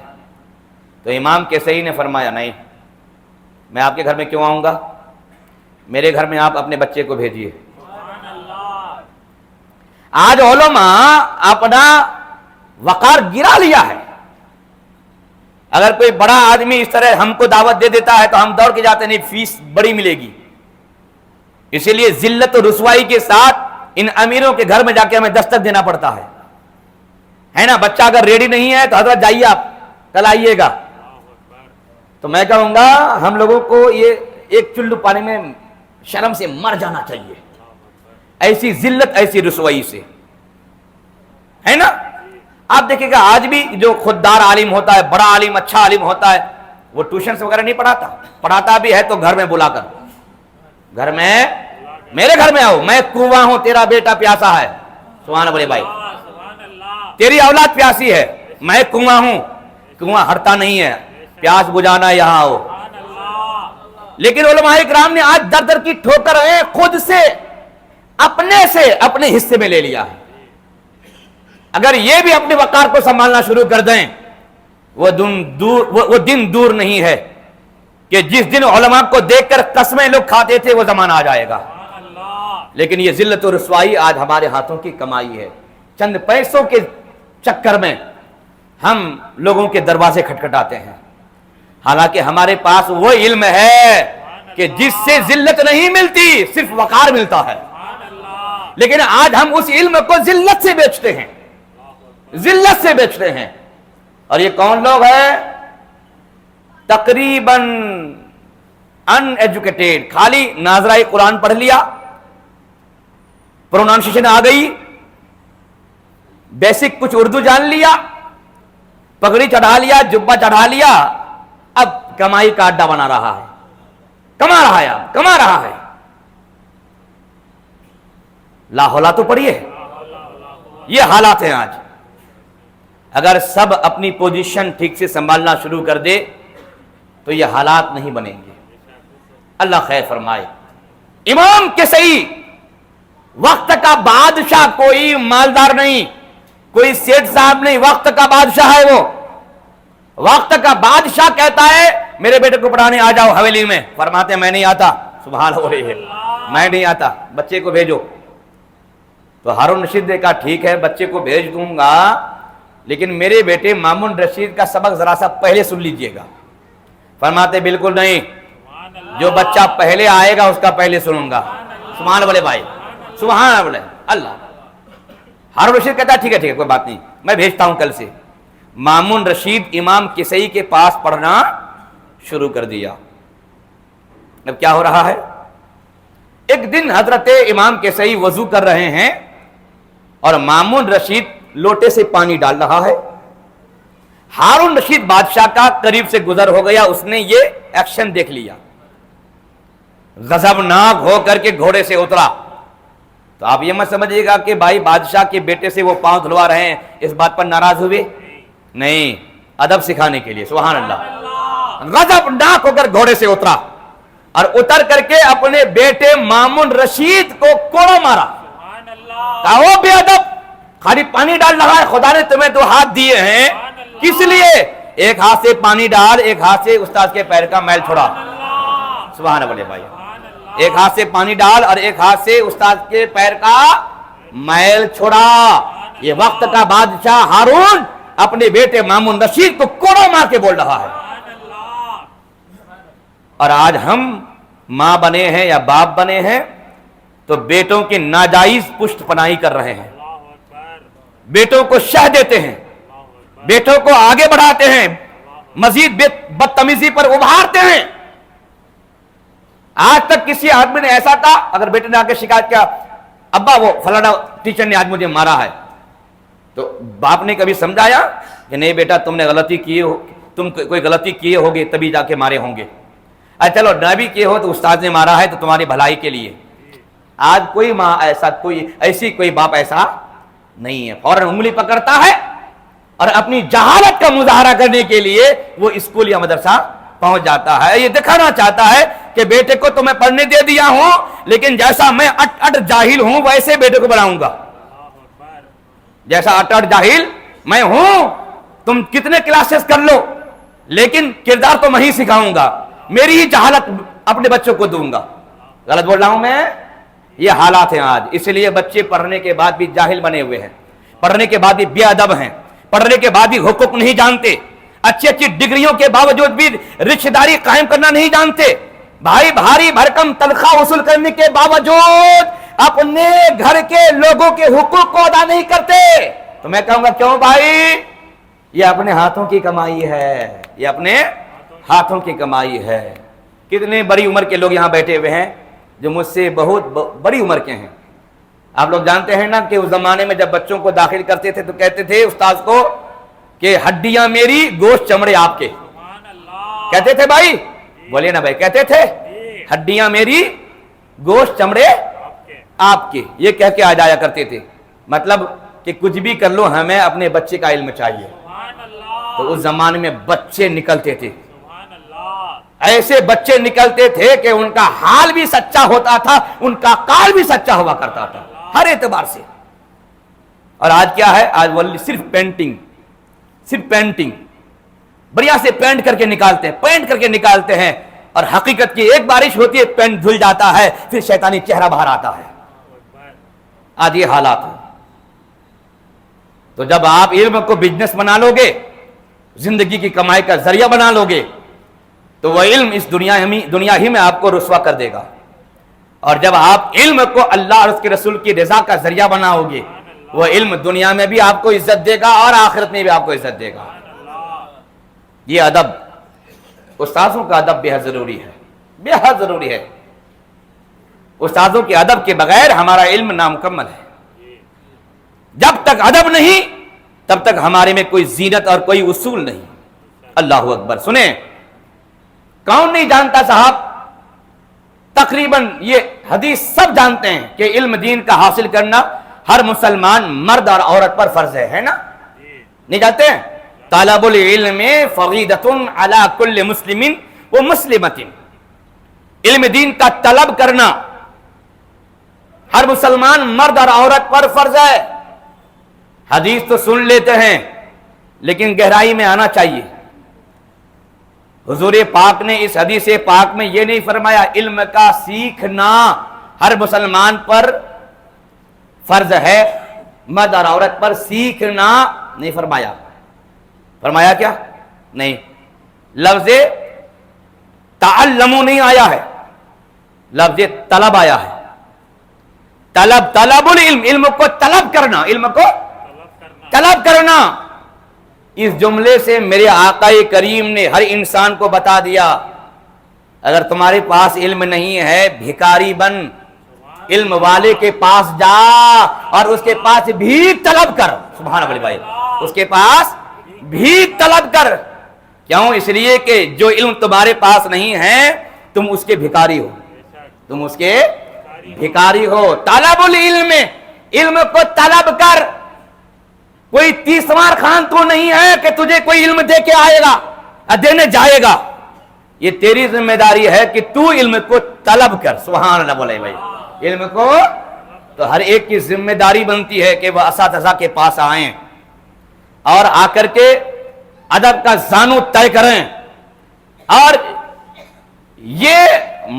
Speaker 2: تو امام کسائی نے فرمایا نہیں، میں آپ کے گھر میں کیوں آؤں گا؟ میرے گھر میں آپ اپنے بچے کو بھیجیے. آج علماء اپنا وقار گرا لیا ہے. اگر کوئی بڑا آدمی اس طرح ہم کو دعوت دے دیتا ہے تو ہم دوڑ کے جاتے نہیں، فیس بڑی ملے گی. اسی لیے ذلت و رسوائی کے ساتھ ان امیروں کے گھر میں جا کے ہمیں دستک دینا پڑتا ہے نا. بچہ اگر ریڈی نہیں ہے تو حضرت جائیے، آپ کل آئیے گا. تو میں کہوں گا ہم لوگوں کو یہ ایک چلو پانی میں شرم سے مر جانا چاہیے، ایسی ذلت ایسی رسوائی سے، ہے نا. آپ دیکھیں گا آج بھی جو خوددار عالم ہوتا ہے، بڑا عالم، اچھا عالم ہوتا ہے، وہ ٹیوشن وغیرہ نہیں پڑھاتا بھی ہے تو گھر میں بلا کر، گھر میں میرے گھر میں آؤ، میں کنواں ہوں، تیرا بیٹا پیاسا ہے. سبحان بولے بھائی، تیری اولاد پیاسی ہے، میں کنواں ہوں، کنواں ہٹتا نہیں ہے، پیاس بجھانا ہے، یہاں آؤ. لیکن علماء کرام نے آج در در کی ٹھوکر خود سے اپنے حصے میں لے لیا ہے. اگر یہ بھی اپنے وقار کو سنبھالنا شروع کر دیں، وہ دن دور نہیں ہے کہ جس دن علماء کو دیکھ کر قسمیں لوگ کھاتے تھے، وہ زمانہ آ جائے گا. لیکن یہ ذلت و رسوائی آج ہمارے ہاتھوں کی کمائی ہے. چند پیسوں کے چکر میں ہم لوگوں کے دروازے کھٹکھٹاتے ہیں، حالانکہ ہمارے پاس وہ علم ہے کہ جس سے ذلت نہیں ملتی، صرف وقار ملتا ہے. لیکن آج ہم اس علم کو ذلت سے بیچتے ہیں. اور یہ کون لوگ ہیں؟ تقریباً ان ایجوکیٹڈ، خالی ناظرہ قرآن پڑھ لیا، پرونانسیشن آ گئی، بیسک کچھ اردو جان لیا، پگڑی چڑھا لیا، جبہ چڑھا لیا، اب کمائی کا اڈا بنا رہا ہے، کما رہا ہے. لا حولا تو پڑھیے. یہ حالات ہیں آج. اگر سب اپنی پوزیشن ٹھیک سے سنبھالنا شروع کر دے تو یہ حالات نہیں بنیں گے. اللہ خیر فرمائے. امام کسائی وقت کا بادشاہ، کوئی مالدار نہیں، کوئی سیٹھ صاحب نہیں، وقت کا بادشاہ ہے. وہ وقت کا بادشاہ کہتا ہے میرے بیٹے کو پڑھانے آ جاؤ حویلی میں، فرماتے میں نہیں آتا. سبحان اللہ، میں نہیں آتا، بچے کو بھیجو. تو ہارون رشید نے کہا ٹھیک ہے، بچے کو بھیج دوں گا، لیکن میرے بیٹے مامون رشید کا سبق ذرا سا پہلے سن لیجئے گا. فرماتے بالکل نہیں، جو بچہ پہلے آئے گا اس کا پہلے سنوں گا. سبحان بولے بھائی، سبحان بولے اللہ. ہارون رشید کہتا ہے ٹھیک ہے کوئی بات نہیں، میں بھیجتا ہوں کل سے. مامون رشید امام کسائی کے پاس پڑھنا شروع کر دیا. اب کیا ہو رہا ہے؟ ایک دن حضرت امام کسائی وضو کر رہے ہیں اور مامون رشید لوٹے سے پانی ڈال رہا ہے. ہارون رشید بادشاہ کا قریب سے گزر ہو گیا، اس نے یہ ایکشن دیکھ لیا، غضبناک ہو کر کے گھوڑے سے اترا. تو آپ یہ مت سمجھیے گا کہ بھائی بادشاہ کے بیٹے سے وہ پاؤں دھلوا رہے ہیں اس بات پر ناراض ہوئے، نہیں، ادب سکھانے کے لیے. سبحان اللہ. غضبناک ہو کر گھوڑے سے اترا اور اتر کر کے اپنے بیٹے مامون رشید کو کوڑا مارا. کہا وہ بے ادب، خالی پانی ڈال رہا ہے، خدا نے تمہیں 2 ہاتھ دیے ہیں، کس لیے؟ ایک ہاتھ سے پانی ڈال، ایک ہاتھ سے استاد کے پیر کا میل چھوڑا. سبحان اللہ بھائی. ایک ہاتھ سے پانی ڈال اور ایک ہاتھ سے استاد کے پیر کا میل چھوڑا. یہ وقت کا بادشاہ ہارون اپنے بیٹے مامون رشید کو کوڑا مار کے بول رہا ہے. اور آج ہم ماں بنے ہیں یا باپ بنے ہیں تو بیٹوں کی ناجائز پشت پناہی کر رہے ہیں, بیٹوں کو شہ دیتے ہیں, بیٹوں کو آگے بڑھاتے ہیں, مزید بدتمیزی پر ابھارتے ہیں. آج تک کسی آدمی نے ایسا کہا, اگر بیٹے نے آ کے شکایت کیا, ابا وہ فلانا ٹیچر نے آج مجھے مارا ہے, تو باپ نے کبھی سمجھایا کہ نہیں بیٹا تم نے غلطی کی ہو, تم کوئی غلطی کیے ہوگے تبھی جا کے مارے ہوں گے. چلو نہ بھی کیے ہو تو استاد نے مارا ہے تو تمہاری بھلائی کے لیے. آج کوئی ماں ایسا, کوئی باپ ایسا نہیں ہے. فوراً انگلی پکڑتا ہے اور اپنی جہالت کا مظاہرہ کرنے کے لیے وہ اسکول یا مدرسہ پہنچ جاتا ہے. یہ دکھانا چاہتا ہے کہ بیٹے کو تو میں پڑھنے دے دیا ہوں, لیکن جیسا میں اٹ جاہل ہوں ویسے بیٹے کو بناؤں گا. جیسا اٹ جاہل میں ہوں, تم کتنے کلاسز کر لو, لیکن کردار تو میں ہی سکھاؤں گا, میری ہی جہالت اپنے بچوں کو دوں گا. غلط بول رہا ہوں میں؟ یہ حالات ہیں آج. اس لیے بچے پڑھنے کے بعد بھی جاہل بنے ہوئے ہیں, پڑھنے کے بعد بھی بے ادب ہیں, پڑھنے کے بعد بھی حقوق نہیں جانتے, اچھی اچھی ڈگریوں کے باوجود بھی رشتہ داری قائم کرنا نہیں جانتے, بھائی بھاری بھرکم تنخواہ وصول کرنے کے باوجود اپنے گھر کے لوگوں کے حقوق کو ادا نہیں کرتے. تو میں کہوں گا کیوں بھائی؟ یہ اپنے ہاتھوں کی کمائی ہے, یہ اپنے ہاتھوں کی کمائی ہے. کتنے بڑی عمر کے لوگ یہاں بیٹھے ہوئے ہیں جو مجھ سے بہت بڑی عمر کے ہیں. آپ لوگ جانتے ہیں نا کہ اس زمانے میں جب بچوں کو داخل کرتے تھے تو کہتے تھے استاذ کو کہ ہڈیاں میری گوشت چمڑے آپ کے. کہتے تھے بھائی, بولے نا بھائی, کہتے تھے ہڈیاں میری گوشت چمڑے آپ کے. یہ کہہ کے آ جایا کرتے تھے, مطلب کہ کچھ بھی کر لو ہمیں اپنے بچے کا علم چاہیے. تو اس زمانے میں بچے نکلتے تھے, ایسے بچے نکلتے تھے کہ ان کا حال بھی سچا ہوتا تھا, ان کا کال بھی سچا ہوا کرتا تھا ہر اعتبار سے. اور آج کیا ہے؟ آج وہ صرف پینٹنگ بڑھیا سے پینٹ کر کے نکالتے ہیں, اور حقیقت کی ایک بارش ہوتی ہے پینٹ دھل جاتا ہے, پھر شیطانی چہرہ باہر آتا ہے. آج یہ حالات ہیں. تو جب آپ علم کو بزنس بنا لو گے, زندگی کی کمائی کا ذریعہ بنا لو گے, تو وہ علم اس دنیا ہی میں آپ کو رسوا کر دے گا. اور جب آپ علم کو اللہ اور اس کے رسول کی رضا کا ذریعہ بناؤ گے, وہ علم دنیا میں بھی آپ کو عزت دے گا اور آخرت میں بھی آپ کو عزت دے گا. یہ ادب, استاذوں کا ادب بے حد ضروری ہے, بے حد ضروری ہے. استاذوں کے ادب کے بغیر ہمارا علم نامکمل ہے. جب تک ادب نہیں تب تک ہمارے میں کوئی زینت اور کوئی اصول نہیں. اللہ اکبر. سنیں, کون نہیں جانتا صاحب, تقریباً یہ حدیث سب جانتے ہیں کہ علم دین کا حاصل کرنا ہر مسلمان مرد اور عورت پر فرض ہے نا؟ نہیں جانتے ہیں؟ طالب العلم فریضۃ علی کل مسلم و مسلمۃ. علم دین کا طلب کرنا ہر مسلمان مرد اور عورت پر فرض ہے. حدیث تو سن لیتے ہیں لیکن گہرائی میں آنا چاہیے. حضور پاک نے اس حدیث پاک میں یہ نہیں فرمایا علم کا سیکھنا ہر مسلمان پر فرض ہے, مرد اور عورت پر سیکھنا نہیں فرمایا. فرمایا کیا؟ نہیں, لفظ تعلمو نہیں آیا ہے, لفظ طلب آیا ہے. طلب العلم, علم کو طلب کرنا, علم کو طلب کرنا. اس جملے سے میرے آقا کریم نے ہر انسان کو بتا دیا, اگر تمہارے پاس علم نہیں ہے بھکاری بن, علم والے کے پاس جا اور اس کے پاس بھی طلب کر. سبحان اللہ بھائی, اس کے پاس بھی طلب کر. کیوں؟ اس لیے کہ جو علم تمہارے پاس نہیں ہے تم اس کے بھکاری ہو, تم اس کے بھکاری ہو. طلب العلم, علم کو طلب کر. کوئی تیسوار خان تو نہیں ہے کہ تجھے کوئی علم دے کے آئے گا, دینے جائے گا. یہ تیری ذمہ داری ہے کہ تو علم کو طلب کر. سبحان اللہ بولے بھائی. علم کو تو ہر ایک کی ذمہ داری بنتی ہے کہ وہ اساتذہ کے پاس آئیں اور آ کر کے ادب کا زانو طے کریں. اور یہ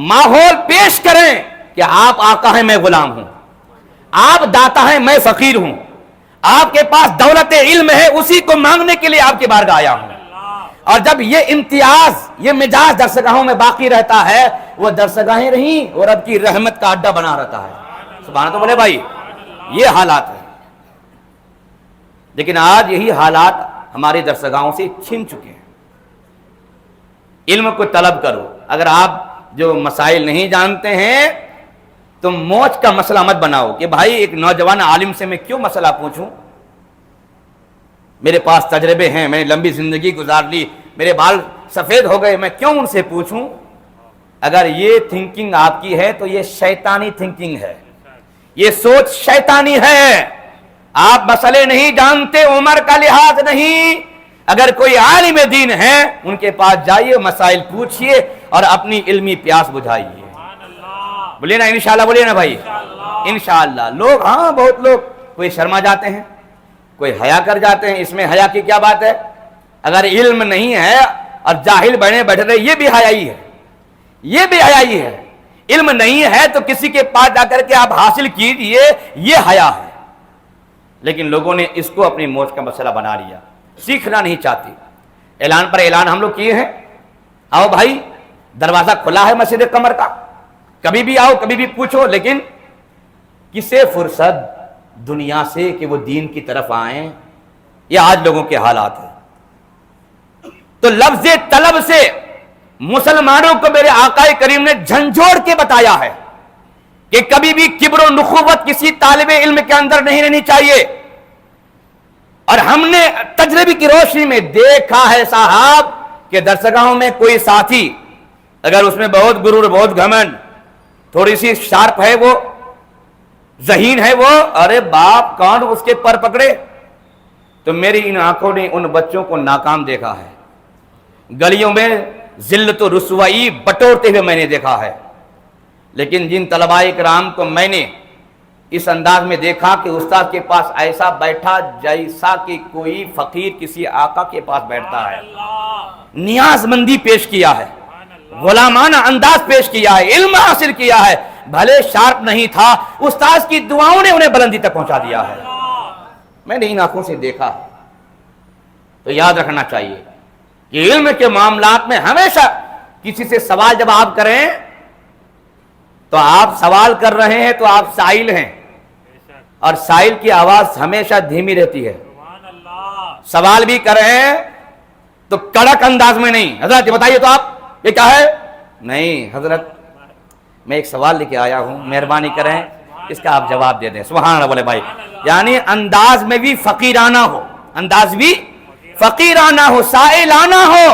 Speaker 2: ماحول پیش کریں کہ آپ آقا ہیں میں غلام ہوں، آپ داتا ہیں میں فقیر ہوں، آپ کے پاس دولت علم ہے اسی کو مانگنے کے لیے آپ کے بارگاہ آیا ہوں. اور جب یہ امتیاز یہ مزاج درسگاہوں میں باقی رہتا ہے وہ درسگاہیں رہیں اور رب کی رحمت کا اڈا بنا رہتا ہے. سبحان تو بولے بھائی، یہ حالات ہے. لیکن آج یہی حالات ہماری درسگاہوں سے چھن چکے ہیں. علم کو طلب کرو. اگر آپ جو مسائل نہیں جانتے ہیں تو موچ کا مسئلہ مت بناؤ کہ بھائی ایک نوجوان عالم سے میں کیوں مسئلہ پوچھوں، میرے پاس تجربے ہیں، میں نے لمبی زندگی گزار لی، میرے بال سفید ہو گئے، میں کیوں ان سے پوچھوں. اگر یہ تھنکنگ آپ کی ہے تو یہ شیطانی تھنکنگ ہے، یہ سوچ شیطانی ہے. آپ مسئلے نہیں جانتے، عمر کا لحاظ نہیں. اگر کوئی عالم دین ہے ان کے پاس جائیے، مسائل پوچھئے اور اپنی علمی پیاس بجھائیے. بولیے نا انشاءاللہ، بولیے نا بھائی انشاءاللہ. لوگ بہت لوگ کوئی شرما جاتے ہیں، کوئی حیا کر جاتے ہیں. اس میں حیا کی کیا بات ہے؟ اگر علم نہیں ہے اور جاہل بنے بیٹھے رہے، یہ بھی حیائی ہے، یہ بھی حیائی ہے. علم نہیں ہے تو کسی کے پاس جا کر کے آپ حاصل کیجئے، یہ حیا ہے. لیکن لوگوں نے اس کو اپنی موج کا مسئلہ بنا لیا، سیکھنا نہیں چاہتے. اعلان پر اعلان ہم لوگ کیے ہیں، آؤ بھائی دروازہ کھلا ہے مسجد قمر کا، کبھی بھی آؤ کبھی بھی پوچھو. لیکن کسے فرصت دنیا سے کہ وہ دین کی طرف آئیں؟ یہ آج لوگوں کے حالات ہیں. تو لفظ طلب سے مسلمانوں کو میرے آقا کریم نے جھنجھوڑ کے بتایا ہے کہ کبھی بھی کبر و نخوت کسی طالب علم کے اندر نہیں رہنی چاہیے. اور ہم نے تجربے کی روشنی میں دیکھا ہے صاحب کہ درسگاہوں میں کوئی ساتھی اگر اس میں بہت غرور، بہت گھمنڈ، تھوڑی سی شارپ ہے، وہ ذہین ہے، وہ ارے باپ کون اس کے پر پکڑے. تو میری ان آنکھوں نے ان بچوں کو ناکام دیکھا ہے، گلیوں میں ذلت و رسوائی بٹورتے ہوئے میں نے دیکھا ہے. لیکن جن طلباء کرام کو میں نے اس انداز میں دیکھا کہ استاد کے پاس ایسا بیٹھا جیسا کہ کوئی فقیر کسی آقا کے پاس بیٹھتا ہے، نیاز مندی پیش کیا ہے، غلامانہ انداز پیش کیا ہے، علم حاصل کیا ہے. بھلے شارپ نہیں تھا، استاد کی دعاؤں نے انہیں بلندی تک پہنچا دیا ہے. میں نے ان آنکھوں سے دیکھا. تو یاد رکھنا چاہیے کہ علم کے معاملات میں ہمیشہ کسی سے سوال جب آپ کریں تو آپ سوال کر رہے ہیں تو آپ سائل ہیں، اور سائل کی آواز ہمیشہ دھیمی رہتی ہے. سوال بھی کریں تو کڑک انداز میں نہیں، حضرت بتائیے تو آپ یہ کیا ہے؟ نہیں حضرت میں ایک سوال لے کے آیا ہوں، مہربانی کریں اس کا آپ جواب دے دیں. سبحان اللہ بولے بھائی. یعنی انداز میں بھی فقیرانہ ہو، انداز بھی فقیرانہ ہو، سائلانہ ہو.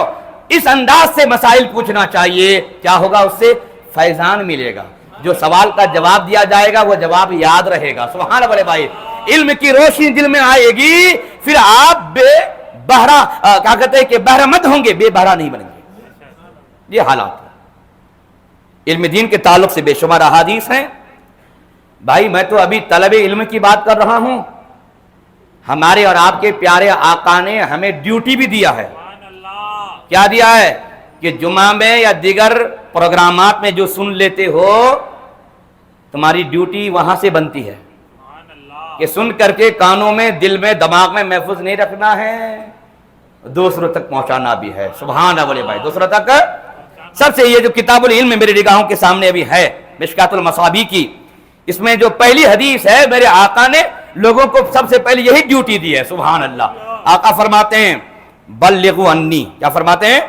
Speaker 2: اس انداز سے مسائل پوچھنا چاہیے. کیا ہوگا؟ اس سے فیضان ملے گا. جو سوال کا جواب دیا جائے گا وہ جواب یاد رہے گا. سبحان اللہ بولے بھائی. علم کی روشنی دل میں آئے گی، پھر آپ بے بہرا کیا کہتے ہیں کہ بہرہ مند ہوں گے، بے بہرا نہیں بنیں گے. یہ حالات ہے. علم دین کے تعلق سے بے شمار احادیث ہیں. بھائی میں تو ابھی طلب علم کی بات کر رہا ہوں. ہمارے اور آپ کے پیارے آقا نے ہمیں ڈیوٹی بھی دیا ہے. کیا دیا ہے؟ کہ جمعہ میں یا دیگر پروگرامات میں جو سن لیتے ہو تمہاری ڈیوٹی وہاں سے بنتی ہے کہ سن کر کے کانوں میں، دل میں، دماغ میں محفوظ نہیں رکھنا ہے، دوسروں تک پہنچانا بھی ہے. سبحان اللہ بولے بھائی. دوسروں تک. سب سے یہ جو کتاب العلم میری نگاہوں کے سامنے ابھی ہے، مشکات المصابیح کی، اس میں جو پہلی حدیث ہے میرے آقا نے لوگوں کو سب سے پہلے یہی ڈیوٹی دی ہے. سبحان اللہ. آقا فرماتے ہیں بلغوا انی، کیا فرماتے ہیں؟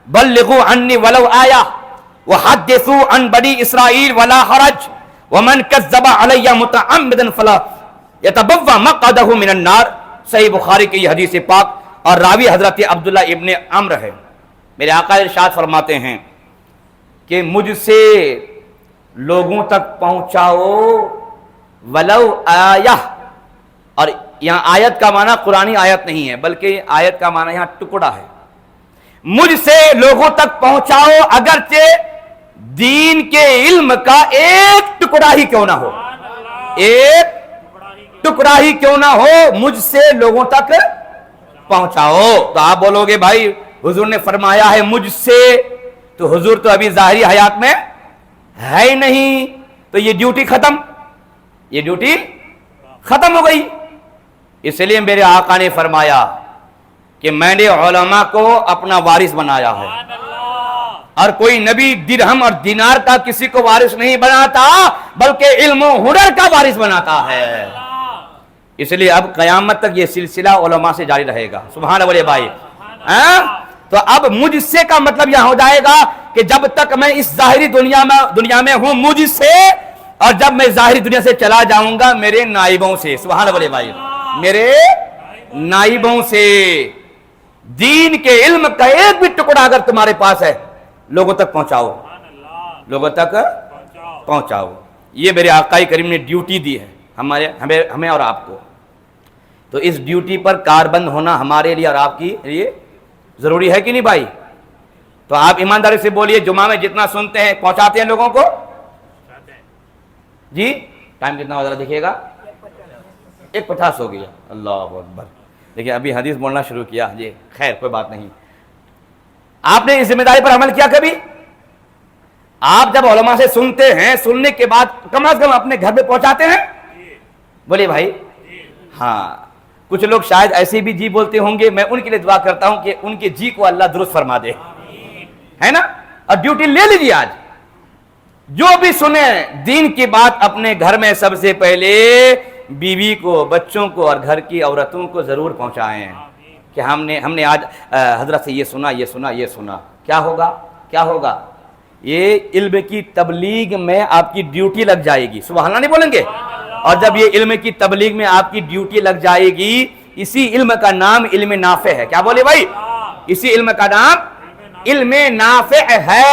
Speaker 2: بلغوا انی ولو آیہ وحدثوا عن بنی اسرائیل ولا حرج ومن کذب علی متعمدا فلا یتبوأ مقعدہ من النار. صحیح بخاری کی یہ حدیث پاک اور راوی حضرت عبداللہ ابن عمرو ہے. میرے آقا ارشاد فرماتے ہیں کہ مجھ سے لوگوں تک پہنچاؤ ولو آیہ. اور یہاں آیت کا معنی قرآنی آیت نہیں ہے بلکہ آیت کا معنی یہاں ٹکڑا ہے. مجھ سے لوگوں تک پہنچاؤ اگرچہ دین کے علم کا ایک ٹکڑا ہی کیوں نہ ہو، ایک ٹکڑا ہی کیوں نہ ہو، مجھ سے لوگوں تک پہنچاؤ. تو آپ بولو گے بھائی حضور نے فرمایا ہے مجھ سے، تو حضور تو ابھی ظاہری حیات میں ہے ہی نہیں، تو یہ ڈیوٹی ختم، یہ ڈیوٹی ختم ہو گئی۔ اس لیے میرے آقا نے فرمایا کہ میں نے علماء کو اپنا وارث بنایا ہے، اور کوئی نبی درہم اور دینار کا کسی کو وارث نہیں بناتا بلکہ علم و ہنر کا وارث بناتا ہے۔ اس لیے اب قیامت تک یہ سلسلہ علماء سے جاری رہے گا۔ سبحان اللہ بھائی، تو اب مجھ سے کا مطلب یہاں ہو جائے گا کہ جب تک میں اس ظاہری دنیا میں ہوں مجھ سے، اور جب میں ظاہری دنیا سے چلا جاؤں گا میرے نائبوں سے۔ سبحان اللہ بھائی، میرے نائبوں سے۔ دین کے علم کا ایک بھی ٹکڑا اگر تمہارے پاس ہے لوگوں تک پہنچاؤ، لوگوں تک پہنچاؤ۔ یہ میرے آقا کریم نے ڈیوٹی دی ہے ہمیں اور آپ کو، تو اس ڈیوٹی پر کاربند ہونا ہمارے لیے اور آپ کے لیے ضروری ہے کہ نہیں بھائی؟ تو آپ ایمانداری سے بولیے، جمعہ میں جتنا سنتے ہیں پہنچاتے ہیں لوگوں کو؟ جی ٹائم کتنا ہو رہا دیکھیے گا، 1:50 ہو گیا۔ اللہ اکبر، دیکھیں ابھی حدیث بولنا شروع کیا جی، خیر کوئی بات نہیں۔ آپ نے اس ذمہ داری پر عمل کیا کبھی؟ آپ جب علماء سے سنتے ہیں، سننے کے بعد کم از کم اپنے گھر میں پہنچاتے ہیں؟ بولیے بھائی۔ ہاں، کچھ لوگ شاید ایسے بھی جی بولتے ہوں گے، میں ان کے لیے دعا کرتا ہوں کہ ان کے جی کو اللہ درست فرما دے، ہے نا؟ اور ڈیوٹی لے لیجیے آج، جو بھی سنیں دین کی بات اپنے گھر میں سب سے پہلے بیوی کو، بچوں کو اور گھر کی عورتوں کو ضرور پہنچائیں کہ ہم نے آج حضرت سے یہ سنا۔ کیا ہوگا؟ یہ علم کی تبلیغ میں آپ کی ڈیوٹی لگ جائے گی۔ سبحان اللہ نہیں بولیں گے؟ اور جب یہ علم کی تبلیغ میں آپ کی ڈیوٹی لگ جائے گی، اسی علم کا نام علم نافع ہے۔ کیا بولے بھائی؟ اسی علم کا نام علم نافع ہے۔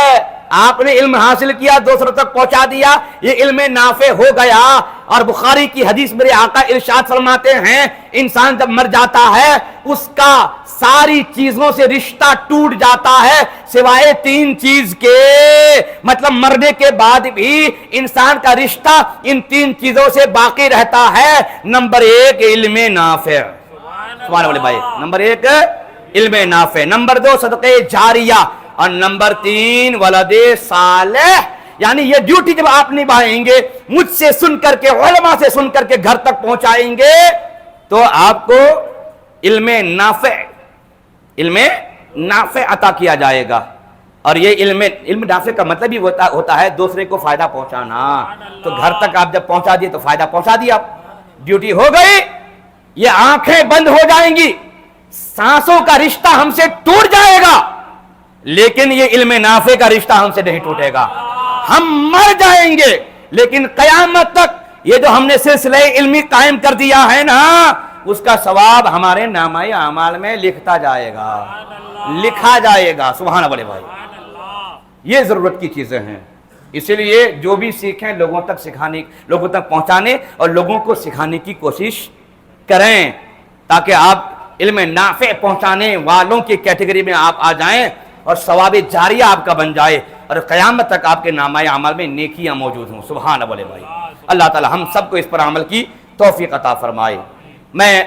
Speaker 2: آپ نے علم حاصل کیا، دوسروں تک پہنچا دیا، یہ علم نافع ہو گیا۔ اور بخاری کی حدیث میرے آقا ارشاد فرماتے ہیں، انسان جب مر جاتا ہے اس کا ساری چیزوں سے رشتہ ٹوٹ جاتا ہے سوائے 3 چیز کے، مطلب مرنے کے بعد بھی انسان کا رشتہ ان 3 چیزوں سے باقی رہتا ہے۔ نمبر 1 علم نافع، سبحان اللہ بھائی، نمبر 1 علم نافع، نمبر 2 صدقہ جاریہ، اور نمبر 3 ولد صالح۔ یعنی یہ ڈیوٹی جب آپ نبھائیں گے، مجھ سے سن کر کے، علماء سے سن کر کے گھر تک پہنچائیں گے، تو آپ کو علم نافع عطا کیا جائے گا۔ اور یہ علم نافع کا مطلب ہی ہوتا ہے دوسرے کو فائدہ پہنچانا۔ تو گھر تک آپ جب پہنچا دیے تو فائدہ پہنچا دیا، ڈیوٹی ہو گئی۔ یہ آنکھیں بند ہو جائیں گی، سانسوں کا رشتہ ہم سے ٹوٹ جائے گا، لیکن یہ علم نافع کا رشتہ ہم سے نہیں ٹوٹے گا۔ ہم مر جائیں گے لیکن قیامت تک یہ جو ہم نے سلسلہ علمی قائم کر دیا ہے نا، اس کا ثواب ہمارے نامہ اعمال میں لکھا جائے گا۔ سبحان اللہ بھائی، یہ ضرورت کی چیزیں ہیں۔ اسی لیے جو بھی سیکھیں لوگوں تک پہنچانے اور لوگوں کو سکھانے کی کوشش کریں، تاکہ آپ علم نافع پہنچانے والوں کی کیٹیگری میں آپ آ جائیں اور ثواب جاریہ آپ کا بن جائے، اور قیامت تک آپ کے نامہ اعمال میں نیکیاں موجود ہوں۔ سبحان اللہ بھائی، اللہ تعالی ہم سب کو اس پر عمل کی توفیق عطا فرمائے۔ میں